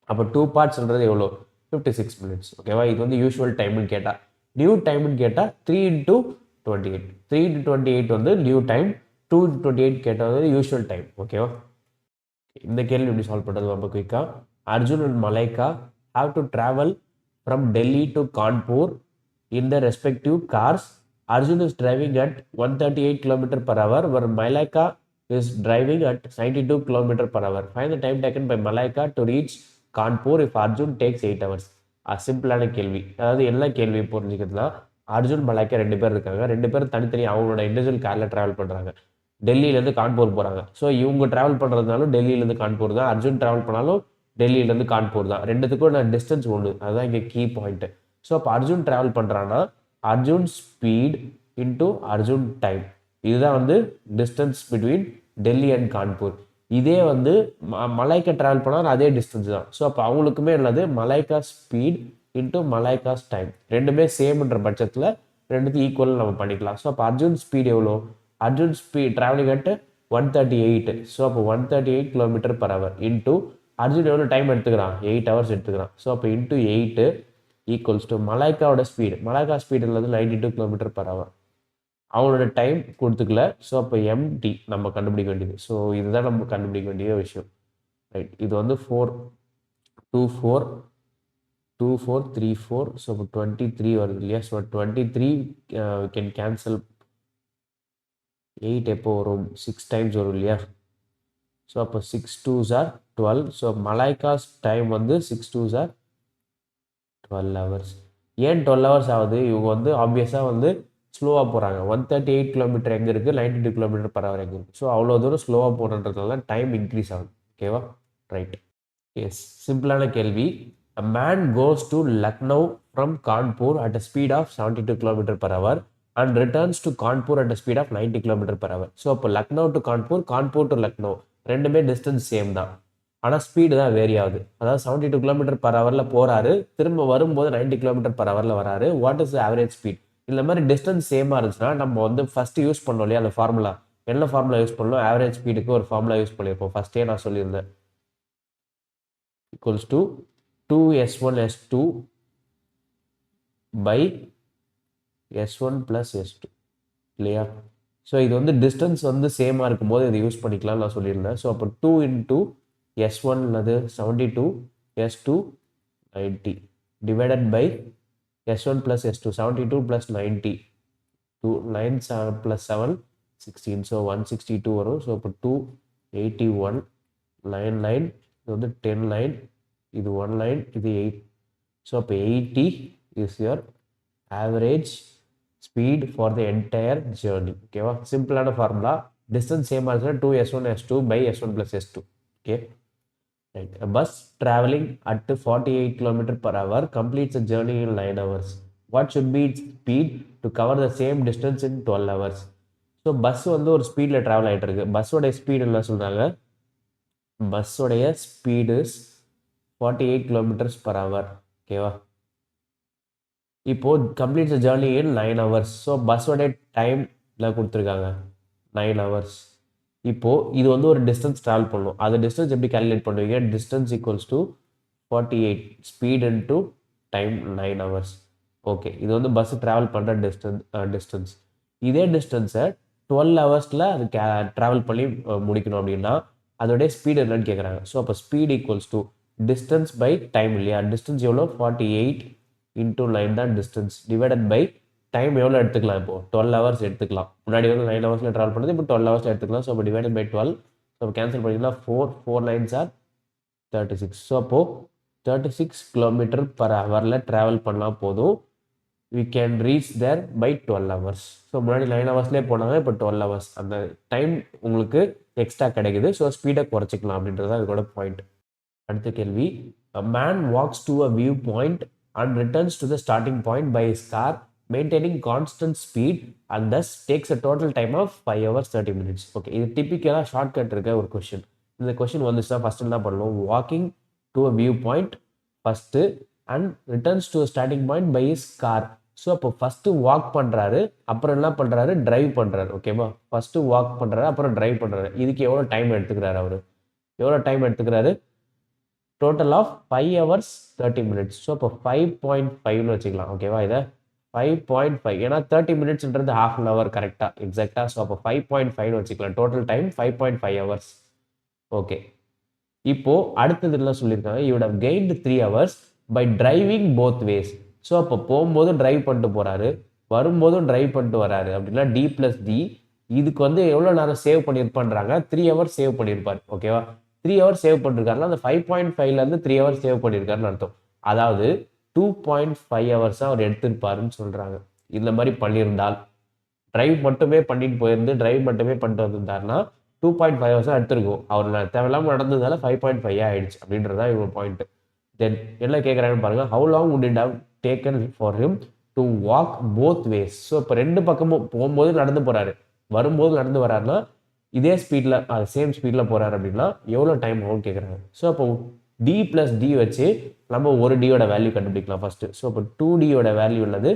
அப்போ 2 பார்ட்ஸ்ன்றது எவ்வளோ? 56 minutes. ஓகேவா? இது வந்து யூஸ்வல் டைம்னு கேட்டால். நியூ டைம்னு கேட்டால் 3 into 28. 3 into 28 வந்து நியூ டைம், 2 into 28 கேட்டால் வந்து யூஸ்வல் டைம். ஓகேவா? இந்த கேள்வி எப்படி சால்வ் பண்ணுறது ரொம்ப குயிக்காக. Arjun and Malaika have to travel from Delhi to Kanpur in the respective cars. Arjun is driving at 138 km/h, where Malaika is driving at 92 km/h. Find the time taken by Malaika to reach Kanpur if Arjun takes 8 hours. சிம்பிளான கேள்வி. அதாவது என்ன கேள்வி புரிஞ்சுக்கிறதுனா, அர்ஜுன் மலைக்கா 2 பேர் இருக்காங்க. 2 பேரும் தனித்தனி அவங்களோட இண்டிவிஜுவல் காரில் ட்ராவல் பண்ணுறாங்க. டெல்லியிலேருந்து கான்பூர் போகிறாங்க. ஸோ இவங்க ட்ராவல் பண்ணுறதுனாலும் டெல்லியிலேருந்து கான்பூர் தான், அர்ஜுன் ட்ராவல் பண்ணாலும் டெல்லியிலேருந்து கான்பூர் தான். ரெண்டுத்துக்கும் நான் டிஸ்டன்ஸ் ஒன்று. அதுதான் இங்கே கீ பாயிண்ட்டு. ஸோ அப்போ அர்ஜுன் ட்ராவல் பண்ணுறான்னா Arjun speed into Arjun time. இதுதான் வந்து distance between Delhi and Kanpur. இதே வந்து மலைக்கா ட்ராவல் பண்ணால் அதே டிஸ்டன்ஸ் தான். ஸோ அப்போ அவங்களுக்குமே என்னது? Malaika speed into Malaika's time. ரெண்டுமே சேம்ன்ற பட்சத்தில் ரெண்டுத்தையும் ஈக்குவல் நம்ம பண்ணிக்கலாம். ஸோ அப்போ அர்ஜுன் ஸ்பீட் எவ்வளோ? Arjun speed travelling at 138. So அப்போ 138 kilometer per hour into Arjun எவ்வளோ டைம் எடுத்துக்கிறான்? 8 ஹவர்ஸ் எடுத்துக்கிறான். ஸோ அப்போ இன்டூ 8 ஈக்குவல்ஸ் டு மலாய்க்காவோட ஸ்பீடு. மலாய்க்கா ஸ்பீடுன்றது 92 கிலோமீட்டர் பர் ஹவர். அவங்களோட டைம் கொடுத்துக்கல. ஸோ அப்போ எம்டி நம்ம கண்டுபிடிக்க வேண்டியது. ஸோ இதுதான் நம்ம கண்டுபிடிக்க வேண்டிய விஷயம். ரைட், இது வந்து 4 2 4 2 4 3 4. ஸோ இப்போ 23 வருது இல்லையா? So 23 we can cancel. 8 எப்போ வரும்? 6 டைம்ஸ் வரும் இல்லையா? ஸோ அப்போ 6 2s are 12. ஸோ மலாய்க்காஸ் டைம் வந்து 6 2s are 12 ஹவர்ஸ். ஏன் 12 ஹவர்ஸ் ஆகுது? இவங்க வந்து ஆப்வியஸாக வந்து ஸ்லோவாக போகிறாங்க. 138 கிலோமீட்டர் எங்கே இருக்குது? 92 கிலோமீட்டர் பர் ஹவர் எங்கே இருக்குது? ஸோ அவ்வளோ தூரம் ஸ்லோவாக போகிறதுனால டைம் இன்க்ரீஸ் ஆகுது. ஓகேவா? ரைட். எஸ், சிம்பிளான கேள்வி. A man goes to Lucknow from Kanpur at a speed of 72 km per hour and returns to Kanpur at a speed of 90 km per hour. So அப்போ Lucknow to Kanpur, Kanpur to Lucknow ரெண்டுமே distance same தான். ஆனால் speed தான் vary ஆகுது. அதாவது 72 kilometre per ஹவரில் போகிறாரு, திரும்ப வரும்போது 90 கிலோமீட்டர் பர் ஹவரில் வராரு. What is average speed? இந்த மாதிரி டிஸ்டன்ஸ் சேமாக இருந்துச்சுன்னா நம்ம வந்து ஃபஸ்ட்டு யூஸ் பண்ணோம் இல்லையா அந்த ஃபார்முலா. என்ன ஃபார்முலா யூஸ் பண்ணணும்? ஆவரேஜ் ஸ்பீடுக்கு ஒரு ஃபார்முலா யூஸ் பண்ணியிருப்போம். ஃபஸ்ட்டே நான் சொல்லியிருந்தேன். Equals to 2s1 s2 by s1 plus s2 இல்லையா? ஸோ இது வந்து டிஸ்டன்ஸ் வந்து சேமாக இருக்கும்போது இதை யூஸ் பண்ணிக்கலாம் நான் சொல்லியிருந்தேன். ஸோ அப்போ 2 into s1 அது 72, s2 90 divided by s1 plus s2. 72 plus 90, 2 9 7 plus 7 16. So 162 வரும். ஸோ இப்போ 281 9 9, இது வந்து 10 லைன், இது 1 லைன், இது 8. ஸோ அப்போ 80 is your average speed for the entire journey. ஓகேவா? சிம்பிளான ஃபார்முலா. டிஸ்டன்ஸ் சேமாக இருந்துச்சுன்னா 2s1 s2 by s1 plus s2. Okay, right. A bus traveling at 48 km per hour completes a journey in 9 hours. What should be its speed to cover the same distance in 12 hours? So bus வந்து ஒரு ஸ்பீடில் travel ஆகிட்டு இருக்கு. பஸ்ஸோடைய speed என்ன சொல்கிறாங்க? பஸ்ஸோடைய speed 48 kilometers per hour. ஓகேவா? இப்போது complete journey in 9 hours. So பஸ்ஸோடைய டைமில் கொடுத்துருக்காங்க 9 ஹவர்ஸ். இப்போது இது வந்து ஒரு டிஸ்டன்ஸ் ட்ராவல் பண்ணணும். அது டிஸ்டன்ஸ் எப்படி கேல்குலேட் பண்ணுவீங்க? Distance equals to 48 speed into time 9 hours. Okay, இது வந்து பஸ் ட்ராவல் பண்ணுற டிஸ்டன்ஸ். இதே டிஸ்டன்ஸை 12 ஹவர்ஸில் அது ட்ராவல் பண்ணி முடிக்கணும் அப்படின்னா அதோடைய ஸ்பீடு என்னன்னு கேட்குறாங்க. ஸோ அப்போ speed equals to distance by time இல்லையா? டிஸ்டன்ஸ் எவ்வளோ? 48 இன்டூ 9 தான் டிஸ்டன்ஸ், டிவைடட் பை டைம் எவ்வளோ எடுத்துக்கலாம்? இப்போது 12 ஹவர்ஸ் எடுத்துக்கலாம். முன்னாடி வந்து 9 ஹவர்ஸில் ட்ராவல் பண்ணுறது, இப்போ 12 ஹவர்ஸில் எடுத்துக்கலாம். ஸோ அப்போ டிவைடட் பை 12. ஸோ கேன்சல் பண்ணிங்கன்னா 4 9s are 36. ஸோ அப்போது 36 கிலோமீட்டர் பர் ஹவரில் ட்ராவல் பண்ணால் போதும். we can reach there by 12 hours. So முன்னாடி 9 ஹவர்ஸ்லேயே போனாங்க, இப்போ 12 ஹவர்ஸ். அந்த டைம் உங்களுக்கு எக்ஸ்ட்ரா கிடைக்குது. ஸோ ஸ்பீடை குறைச்சிக்கலாம் அப்படின்றது அதோட பாயிண்ட். அடுத்த கேள்வி. A man walks to a view point and returns to the starting point by his car maintaining constant speed and thus takes a total time of 5 hours 30 minutes. Okay, இது டிப்பிக்கலாக shortcut இருக்க ஒரு question. இந்த question வந்துச்சுன்னா first என்ன பண்ணணும்? Walking to a view point first and returns to starting point by is car. So அப்போ first walk பண்ணுறாரு, அப்புறம் என்ன பண்ணுறாரு? ட்ரைவ் பண்ணுறாரு. ஓகேவா? ஃபஸ்ட்டு வாக் பண்ணுறாரு, அப்புறம் ட்ரைவ் பண்ணுறாரு. இதுக்கு எவ்வளோ டைம் எடுத்துக்கிறாரு? அவர் எவ்வளோ டைம் எடுத்துக்கிறாரு? Total of 5 hours 30 minutes. So அப்போ 5.5னு வச்சுக்கலாம். ஓகேவா? இதை 5.5, ஏன்னா 30 minutesன்றது half an hour கரெக்டாக எக்ஸாக்டாக. ஸோ அப்போ 5.5னு வச்சுக்கலாம். Total time 5.5 hours. ஓகே, இப்போது அடுத்தது என்ன சொல்லியிருக்காங்க? you would have gained 3 hours by driving both ways. So அப்போ போகும்போதும் ட்ரைவ் பண்ணிட்டு போகிறாரு, வரும்போதும் ட்ரைவ் பண்ணிட்டு வராரு. அப்படின்னா D+D. இதுக்கு வந்து எவ்வளோ நேரம் சேவ் பண்ணியிருப்பான்றாங்க? 3 hours சேவ் பண்ணியிருப்பார். ஓகேவா? 3 hours சேவ் பண்ணிருக்காருன்னா அந்த 5.5லேருந்து 3 hours சேவ் பண்ணியிருக்காருன்னு அர்த்தம். அதாவது 2.5 hours அவர் எடுத்திருப்பாருன்னு சொல்கிறாங்க. இந்த மாதிரி பண்ணியிருந்தால் ட்ரைவ் மட்டுமே பண்ணிட்டு போயிருந்து ட்ரைவ் மட்டுமே பண்ணிட்டு வந்திருந்தாருன்னா 2.5 hours எடுத்திருக்கும். அவர் தேவையில்லாமல் நடந்ததால 5.5 ஆயிடுச்சு அப்படின்றதான் இவங்க பாயிண்ட். தென் என்ன கேட்குறாங்கன்னு பாருங்கள். How long would it have taken for him to walk both ways? So இப்போ ரெண்டு பக்கமும் போகும்போது நடந்து போகிறாரு, வரும்போது நடந்து வராருன்னா இதே ஸ்பீடில் சேம் ஸ்பீடில் போகிறாரு அப்படின்னா எவ்வளோ டைம் ஆகும்னு கேட்குறாங்க. ஸோ அப்போ D+D வச்சு நம்ம ஒரு டியோட வேல்யூ கண்டுபிடிக்கலாம் ஃபஸ்ட்டு. ஸோ இப்போ 2Dயோட வேல்யூ உள்ளது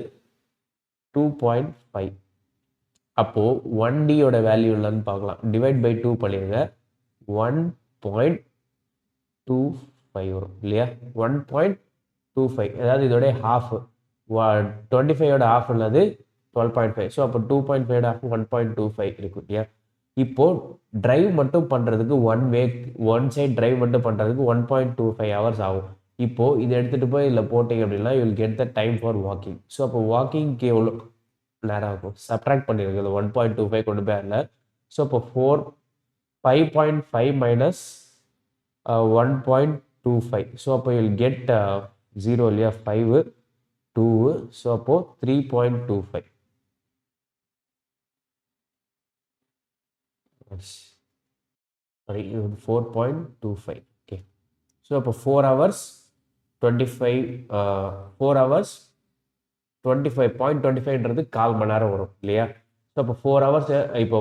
2.5. அப்போது 1D யோட வேல்யூ இல்லைன்னு பார்க்கலாம். டிவைட் பை 2 பண்ணிடுங்க. 1.25 வரும் இல்லையா? 1.25, அதாவது இதோடைய ஹாஃப். 25யோட ஹாஃப் உள்ளது 12.5. ஸோ அப்போ 2.5 ஹாஃப் 1.25 இருக்கும் இல்லையா? இப்போது ட்ரைவ் மட்டும் பண்ணுறதுக்கு ஒன் சைட் ட்ரைவ் மட்டும் பண்ணுறதுக்கு 1.25 ஹவர்ஸ் ஆகும். இப்போது இதை எடுத்துகிட்டு போய் இதில் போட்டிங்க அப்படின்னா you will get the time for walking. So அப்போ வாக்கிங்க்கு எவ்வளோ நேரம் ஆகும்? சப்ட்ராக்ட் பண்ணிடுங்க. இது 1.25 கொண்டு போய் இல்லை. ஸோ அப்போ 5.5 மைனஸ் 1.25. ஸோ அப்போ யூ வில் கெட் 0 இல்லையா? 5 2. ஸோ அப்போது 3.25. சாரி, இது 4.25. ஓகே. ஸோ அப்போ 4 ஹவர்ஸ் 25 4 ஹவர்ஸ் 25.25ன்றது 1/4 மணி நேரம் வரும் இல்லையா? ஸோ அப்போ 4 ஹவர்ஸ் இப்போ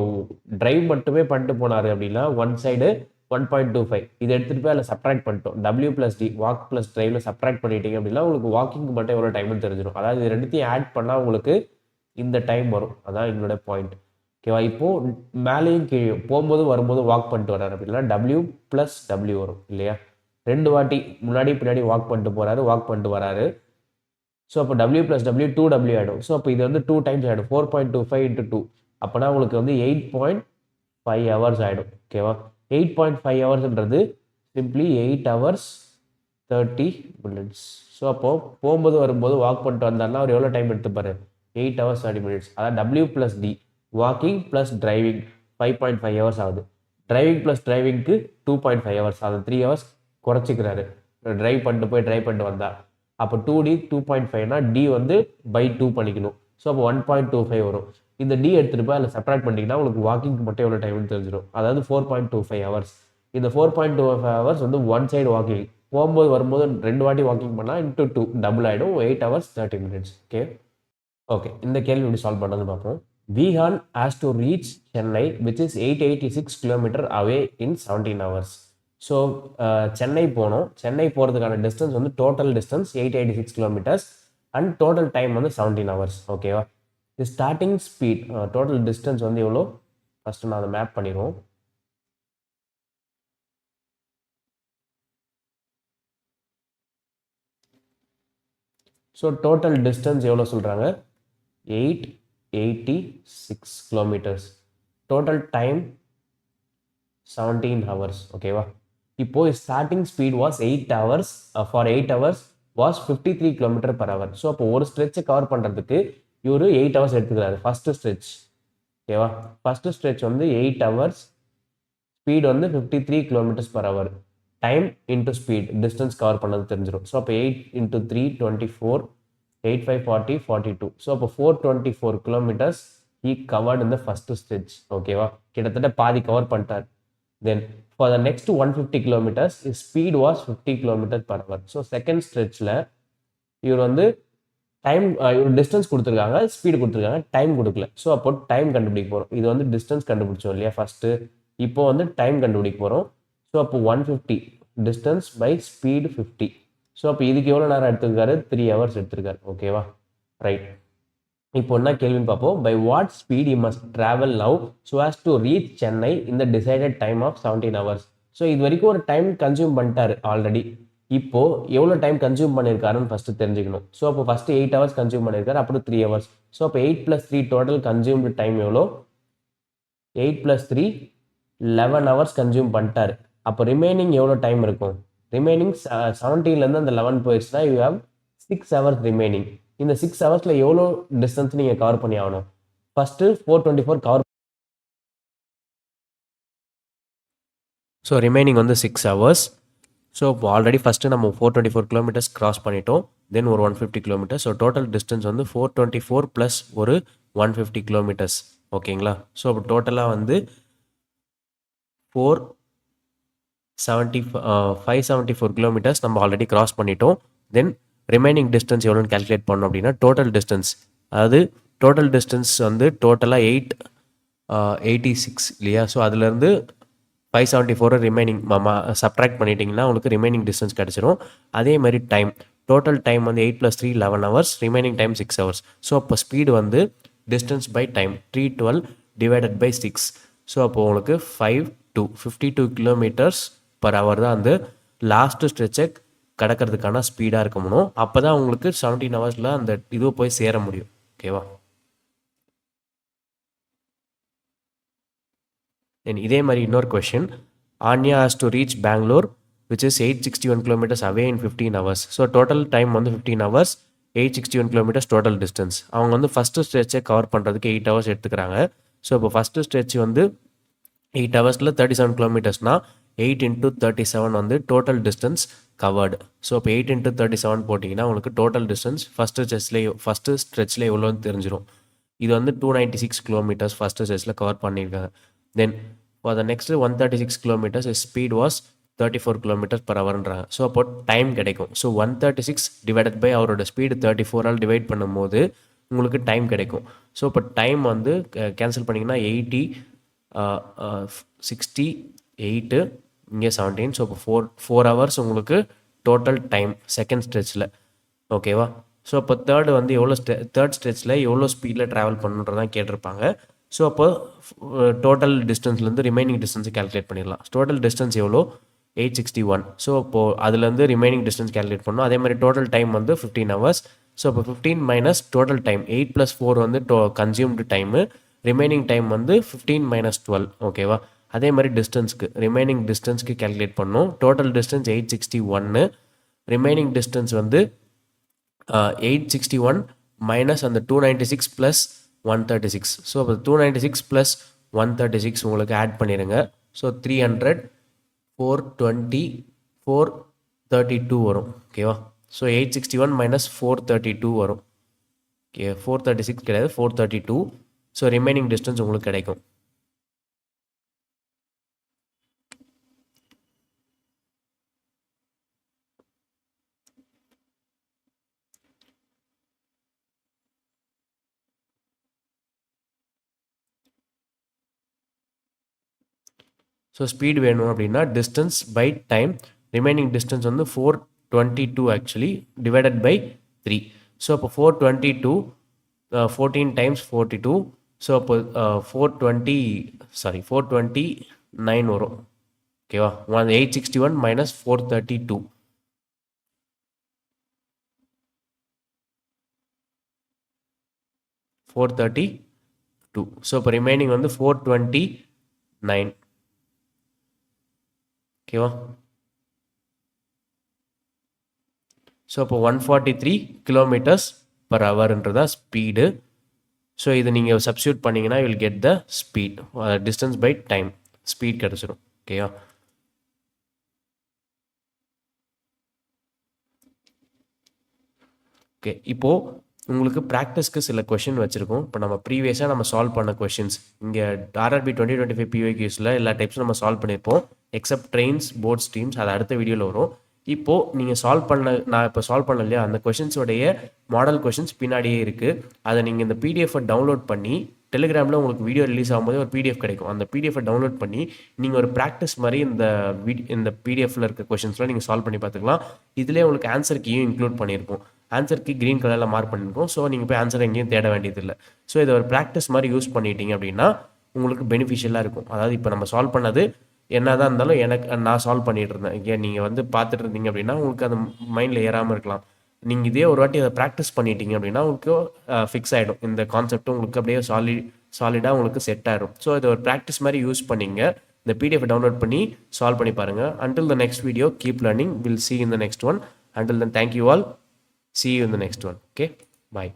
ட்ரைவ் மட்டுமே பண்ணிட்டு போனார் அப்படின்னா ஒன் சைடு 1.25. இதை எடுத்துகிட்டு போய் அதில் சப்ட்ராக்ட் பண்ணிட்டோம். W+D வாக் ப்ளஸ் ட்ரைவில் சப்ட்ராக்ட் பண்ணிட்டீங்க அப்படின்னா உங்களுக்கு வாக்கிங்க்கு மட்டும் எவ்வளோ டைம்னு தெரிஞ்சிடும். அதாவது இது ரெண்டுத்தையும் ஆட் பண்ணால் உங்களுக்கு இந்த டைம் வரும். அதான் எங்களோட பாயிண்ட். ஓகேவா? இப்போது மேலேயும் கீழே போகும்போது வரும்போது வாக் பண்ணிட்டு வர்றாரு அப்படின்னா W+W வரும் இல்லையா? 2 வாட்டி முன்னாடி பின்னாடி வாக் பண்ணிட்டு வராரு. ஸோ அப்போ W+W 2W ஆகிடும். ஸோ அப்போ இது வந்து 2 டைம்ஸ் ஆகிடும். 4.25 into 2 அப்போனா உங்களுக்கு வந்து 8.5 ஹவர்ஸ் ஆகிடும். ஓகேவா? 8.5 ஹவர்ஸ்ன்றது சிம்பிளி 8 hours 30 minutes. ஸோ அப்போது போகும்போது வரும்போது வாக் பண்ணிட்டு வந்தாருன்னா அவர் எவ்வளோ டைம் எடுத்துப்பாரு? 8 hours 30 minutes. அதான் W+D walking plus driving 5.5 hours ஆகுது. டிரைவிங் ப்ளஸ் டிரைவிங்க்கு 2.5 ஹவர்ஸ். அது 3 ஹவர்ஸ் குறைச்சிக்கிறாரு ட்ரைவ் பண்ணிட்டு வந்தா. அப்போ 2D 2.5னா D வந்து பை 2 பண்ணிக்கணும். ஸோ அப்போ 1.25 வரும். இந்த D எடுத்துகிட்டு போய் அதில் சப்ட்ராக்ட் பண்ணிட்டீங்கன்னா உங்களுக்கு வாக்கிங்க்கு மட்டும் எவ்வளோ டைம்னு தெரிஞ்சிடும். அதாவது 4.25 ஹவர்ஸ். இந்த 4.25 ஹவர்ஸ் வந்து ஒன் சைடு வாக்கிங். போகும்போது வரும்போது 2 வாட்டி வாக்கிங் பண்ணால் இன்ட்டு 2 டபுள் ஆகிடும். 8 hours 30 minutes. ஓகே. இந்த கேள்வி எப்படி சால்வ் பண்ணுறது பார்ப்போம். Vihan has to reach Chennai, which is 886 km away in 17 hours. So Chennai போகிறதுக்கான டிஸ்டன்ஸ் வந்து total distance 886 kilometres and total time வந்து 17 hours. ஓகேவா? The starting speed total distance வந்து எவ்வளோ? ஃபஸ்ட்டு நான் அதை மேப் பண்ணிடுவோம். ஸோ டோட்டல் டிஸ்டன்ஸ் எவ்வளோ சொல்கிறாங்க? 886 கிலோமீட்டர்ஸ். Total time 17 hours. ஓகேவா? இப்போ starting speed was 8 hours for 8 hours was 53 km/h. So அப்போ ஒரு ஸ்ட்ரெச்சை கவர் பண்ணுறதுக்கு இவர் 8 hours எடுத்துக்கிறாரு ஃபஸ்ட்டு ஸ்ட்ரெச். ஓகேவா? ஃபஸ்ட்டு ஸ்ட்ரெச் வந்து 8 hours, ஸ்பீட் வந்து 53 km/h. Time into speed distance cover பண்ணது தெரிஞ்சிடும். ஸோ அப்போ 8 into 3 24, 8 5 40 42. ஸோ அப்போ 424 kilometers he covered in the first stretch. ஓகேவா? கிட்டத்தட்ட பாதி கவர் பண்ணிட்டார். Then for the next 150 kilometers his speed was 50 km/h. So second ஸ்ட்ரெச்சில் இவர் வந்து டைம் டிஸ்டன்ஸ் கொடுத்துருக்காங்க, ஸ்பீடு கொடுத்துருக்காங்க, டைம் கொடுக்கல. ஸோ அப்போ டைம் கண்டுபிடிக்க போகிறோம். இது வந்து டிஸ்டன்ஸ் கண்டுபிடிச்சோம் இல்லையா ஃபஸ்ட்டு. இப்போ வந்து டைம் கண்டுபிடிக்க போகிறோம். ஸோ அப்போ 150 டிஸ்டன்ஸ் பை ஸ்பீடு 50. ஸோ அப்போ இதுக்கு எவ்வளோ நேரம் எடுத்துருக்காரு? 3 hours எடுத்திருக்காரு. ஓகேவா? ரைட். இப்போ என்ன கேள்வின்னு பார்ப்போம். By what speed you must travel now so has to reach Chennai இந்த decided time of 17 hours. So இது வரைக்கும் ஒரு டைம் கன்சியூம் பண்ணிட்டாரு ஆல்ரெடி. இப்போது எவ்வளோ டைம் கன்சியூம் பண்ணியிருக்காருன்னு ஃபஸ்ட்டு தெரிஞ்சுக்கணும். ஸோ அப்போ ஃபஸ்ட்டு 8 hours கன்சியூம் பண்ணியிருக்காரு, அப்புறம் 3 hours. ஸோ அப்போ 8 + 3 டோட்டல் கன்சியூம்டு டைம் எவ்வளோ? 8 + 3 11 hours கன்சியூம் பண்ணிட்டாரு. அப்போ ரிமைனிங் எவ்வளோ டைம் இருக்கும்? ரிமைனிங் 17லேருந்து அந்த 11 போயிடுச்சுன்னா யூ ஹேவ் 6 hours ரிமைனிங். இந்த 6 ஹவர்ஸில் எவ்வளோ டிஸ்டன்ஸ் நீங்கள் கவர் பண்ணி ஆகணும்? First 424 cover. ஸோ ரிமைனிங் வந்து 6 hours. ஸோ இப்போ ஆல்ரெடி ஃபஸ்ட்டு நம்ம 424 kilometers கிராஸ் பண்ணிட்டோம். தென் ஒரு 150 kilometers. ஸோ டோட்டல் டிஸ்டன்ஸ் வந்து 424 + ஒரு 150 kilometers. ஓகேங்களா? ஸோ அப்போ டோட்டலாக வந்து 574 kilometers நம்ம ஆல்ரெடி கிராஸ் பண்ணிட்டோம். தென் ரிமைனிங் டிஸ்டன்ஸ் எவ்வளோன்னு கேல்குலேட் பண்ணோம் அப்படின்னா டோட்டல் டிஸ்டன்ஸ், அதாவது டோட்டல் டிஸ்டன்ஸ் வந்து டோட்டலாக 886 இல்லையா? ஸோ அதுலேருந்து 574 ரிமைனிங் சப்ட்ராக்ட் பண்ணிட்டீங்கன்னா உங்களுக்கு ரிமைனிங் டிஸ்டன்ஸ் கிடச்சிரும். அதே மாதிரி டைம் டோட்டல் டைம் வந்து 8 + 3 11 hours, remaining time 6 hours. So அப்போ ஸ்பீடு வந்து distance by time 312 divided by 6. So அப்போ உங்களுக்கு 52 கிலோமீட்டர்ஸ் பர் ஹவர் தான் வந்து லாஸ்ட்டு ஸ்ட்ரெச்சை கடக்கிறதுக்கான ஸ்பீடாக இருக்க முடியும். அப்போ தான் உங்களுக்கு 17 hours அந்த இது போய் சேர முடியும். ஓகேவா? தென் இதே மாதிரி இன்னொரு question. Anya has to reach Bangalore which is 861 kilometers away in 15 hours. So total time வந்து 15 hours, 861 kilometers டோட்டல் டிஸ்டன்ஸ். அவங்க வந்து ஃபஸ்ட்டு ஸ்ட்ரெச்சை கவர் பண்ணுறதுக்கு 8 hours எடுத்துக்கிறாங்க. ஸோ இப்போ ஃபஸ்ட்டு ஸ்ட்ரெச் வந்து 8 hours 37 kilometersனால் 8 × 37 வந்து டோட்டல் டிஸ்டன்ஸ் கவர்டு. ஸோ இப்போ 8 × 37 போட்டிங்கன்னா உங்களுக்கு டோட்டல் டிஸ்டன்ஸ் ஃபஸ்ட்டு ஸ்ட்ரெச்சில் எவ்வளோன்னு தெரிஞ்சிடும். இது வந்து 296 kilometers ஃபஸ்ட்டு ஸ்ட்ரெச்சில் கவர் பண்ணியிருக்காங்க. Then for the next 136 kilometers speed was 34 kilometers per hourன்றாங்க. ஸோ அப்போ டைம் கிடைக்கும். ஸோ 136 டிவைடட் பை அவரோட ஸ்பீடு 34ஆல் டிவைட் பண்ணும்போது உங்களுக்கு டைம் கிடைக்கும். ஸோ இப்போ டைம் வந்து கேன்சல் பண்ணிங்கன்னா 80, 68, இங்கே 17. ஸோ இப்போ 4 hours உங்களுக்கு டோட்டல் டைம் செகண்ட் ஸ்ட்ரெச்சில். ஓகேவா? ஸோ அப்போ தேர்ட் ஸ்ட்ரெச்சில் எவ்வளோ ஸ்பீடில் ட்ராவல் பண்ணுன்றதான் கேட்டிருப்பாங்க. ஸோ அப்போ டோட்டல் டிஸ்டன்ஸ்லேருந்து ரிமைனிங் டிஸ்டன்ஸை கேல்குலேட் பண்ணிடலாம். டோட்டல் டிஸ்டன்ஸ் எவ்வளோ? 861. ஸோ இப்போது அதுலேருந்து ரிமைனிங் டிஸ்டன்ஸ் கேல்குலேட் பண்ணணும். அதே மாதிரி டோட்டல் டைம் வந்து 15 hours. ஸோ இப்போ 15 மைனஸ் டோட்டல் டைம் 8 + 4 வந்து கன்சியூம்டு டைமு, ரிமைனிங் டைம் வந்து 15 - 12. ஓகேவா? அதே மாதிரி டிஸ்டன்ஸ்க்கு ரிமைனிங் டிஸ்டன்ஸ்க்கு கேல்குலேட் பண்ணணும். டோட்டல் டிஸ்டன்ஸ் 861, ரிமைனிங் டிஸ்டன்ஸ் வந்து 861 மைனஸ் அந்த 296 + 136. ஸோ இப்போ 296 + 136 உங்களுக்கு ஆட் பண்ணிடுங்க. ஸோ 300, 420, 432 வரும். ஓகேவா? ஸோ 861 - 432 வரும். ஓகே, 436 கிடையாது, 432. ஸோ ரிமைனிங் டிஸ்டன்ஸ் உங்களுக்கு கிடைக்கும். ஸோ ஸ்பீடு வேணும் அப்படின்னா distance by time, remaining distance வந்து 422 ஆக்சுவலி டிவைடட் பை 3. ஸோ அப்போ 422 14 டைம்ஸ் 42. ஸோ அப்போ 429 வரும். ஓகேவா? 861 - 432. 432. ஸோ இப்போ ரிமைனிங் வந்து 429. ஓகேவா? ஸோ இப்போ 143 kilometers per hourன்றதா ஸ்பீடு. ஸோ இது நீங்கள் சப்ஸ்டியூட் பண்ணிங்கன்னா you will get the speed, distance by time speed கிடச்சிடும். ஓகேவா? ஓகே, இப்போது உங்களுக்கு ப்ராக்டிஸ்க்கு சில கொஷின் வச்சுருக்கோம். இப்போ நம்ம ப்ரீவியஸாக நம்ம சால்வ் பண்ண கொஷின்ஸ் இங்கே RRB 2025 PYQஸில் எல்லா டைப்ஸும் நம்ம சால்வ் பண்ணியிருப்போம், எக்ஸப்ட் ட்ரெயின்ஸ், போட்ஸ், டீம்ஸ். அது அடுத்த வீடியோவில் வரும். இப்போது நீங்கள் நான் இப்போ சால்வ் பண்ண இல்லையா, அந்த கொஷின்ஸோடைய மாடல் கொஷின்ஸ் பின்னாடியே இருக்குது. அதை நீங்கள் இந்த பிடிஎஃபை டவுன்லோட் பண்ணி டெலிகிராமில் உங்களுக்கு வீடியோ ரிலீஸ் ஆகும்போது ஒரு பிடிஎஃப் கிடைக்கும். அந்த பிடிஎஃபை டவுன்லோட் பண்ணி நீங்கள் ஒரு ப்ராக்டிஸ் மாதிரி இந்த பிடிஎஃப்ல இருக்க கொஷின்ஸ்லாம் நீங்கள் சால்வ் பண்ணி பார்த்துக்கலாம். இதிலே உங்களுக்கு ஆன்சர் கீயும் இன்க்ளூட் பண்ணியிருக்கோம். ஆன்சர் கீ க்ரீன் கலரில் மார்க் பண்ணியிருக்கோம். ஸோ நீங்கள் போய் ஆன்சர் எங்கேயும் தேட வேண்டியதில்லை. ஸோ இதை ஒரு ப்ராக்டிஸ் மாதிரி யூஸ் பண்ணிட்டீங்க அப்படின்னா உங்களுக்கு பெனிஃபிஷியலாக இருக்கும். அதாவது இப்போ நம்ம சால்வ் பண்ணது என்ன தான் இருந்தாலும் நான் சால்வ் பண்ணிட்டு இருந்தேன், ஏன் நீங்கள் வந்து பார்த்துட்டு இருந்தீங்க அப்படின்னா உங்களுக்கு அது மைண்டில் ஏறாமல் இருக்கலாம். நீங்கள் இதே ஒரு வாட்டி அதை ப்ராக்டிஸ் பண்ணிட்டீங்க அப்படின்னா உங்களுக்கு ஃபிக்ஸ் ஆகிடும். இந்த கான்செப்ட் உங்களுக்கு அப்படியே சாலிடாக உங்களுக்கு செட் ஆகிடும். ஸோ இதை ஒரு ப்ராக்டிஸ் மாதிரி யூஸ் பண்ணிங்க. இந்த பிடிஎஃப் டவுன்லோட் பண்ணி சால்வ் பண்ணி பாருங்கள். Until the next video, keep learning. We'll see you in the next one. Until then, thank you all. See you in the next one. Okay, bye.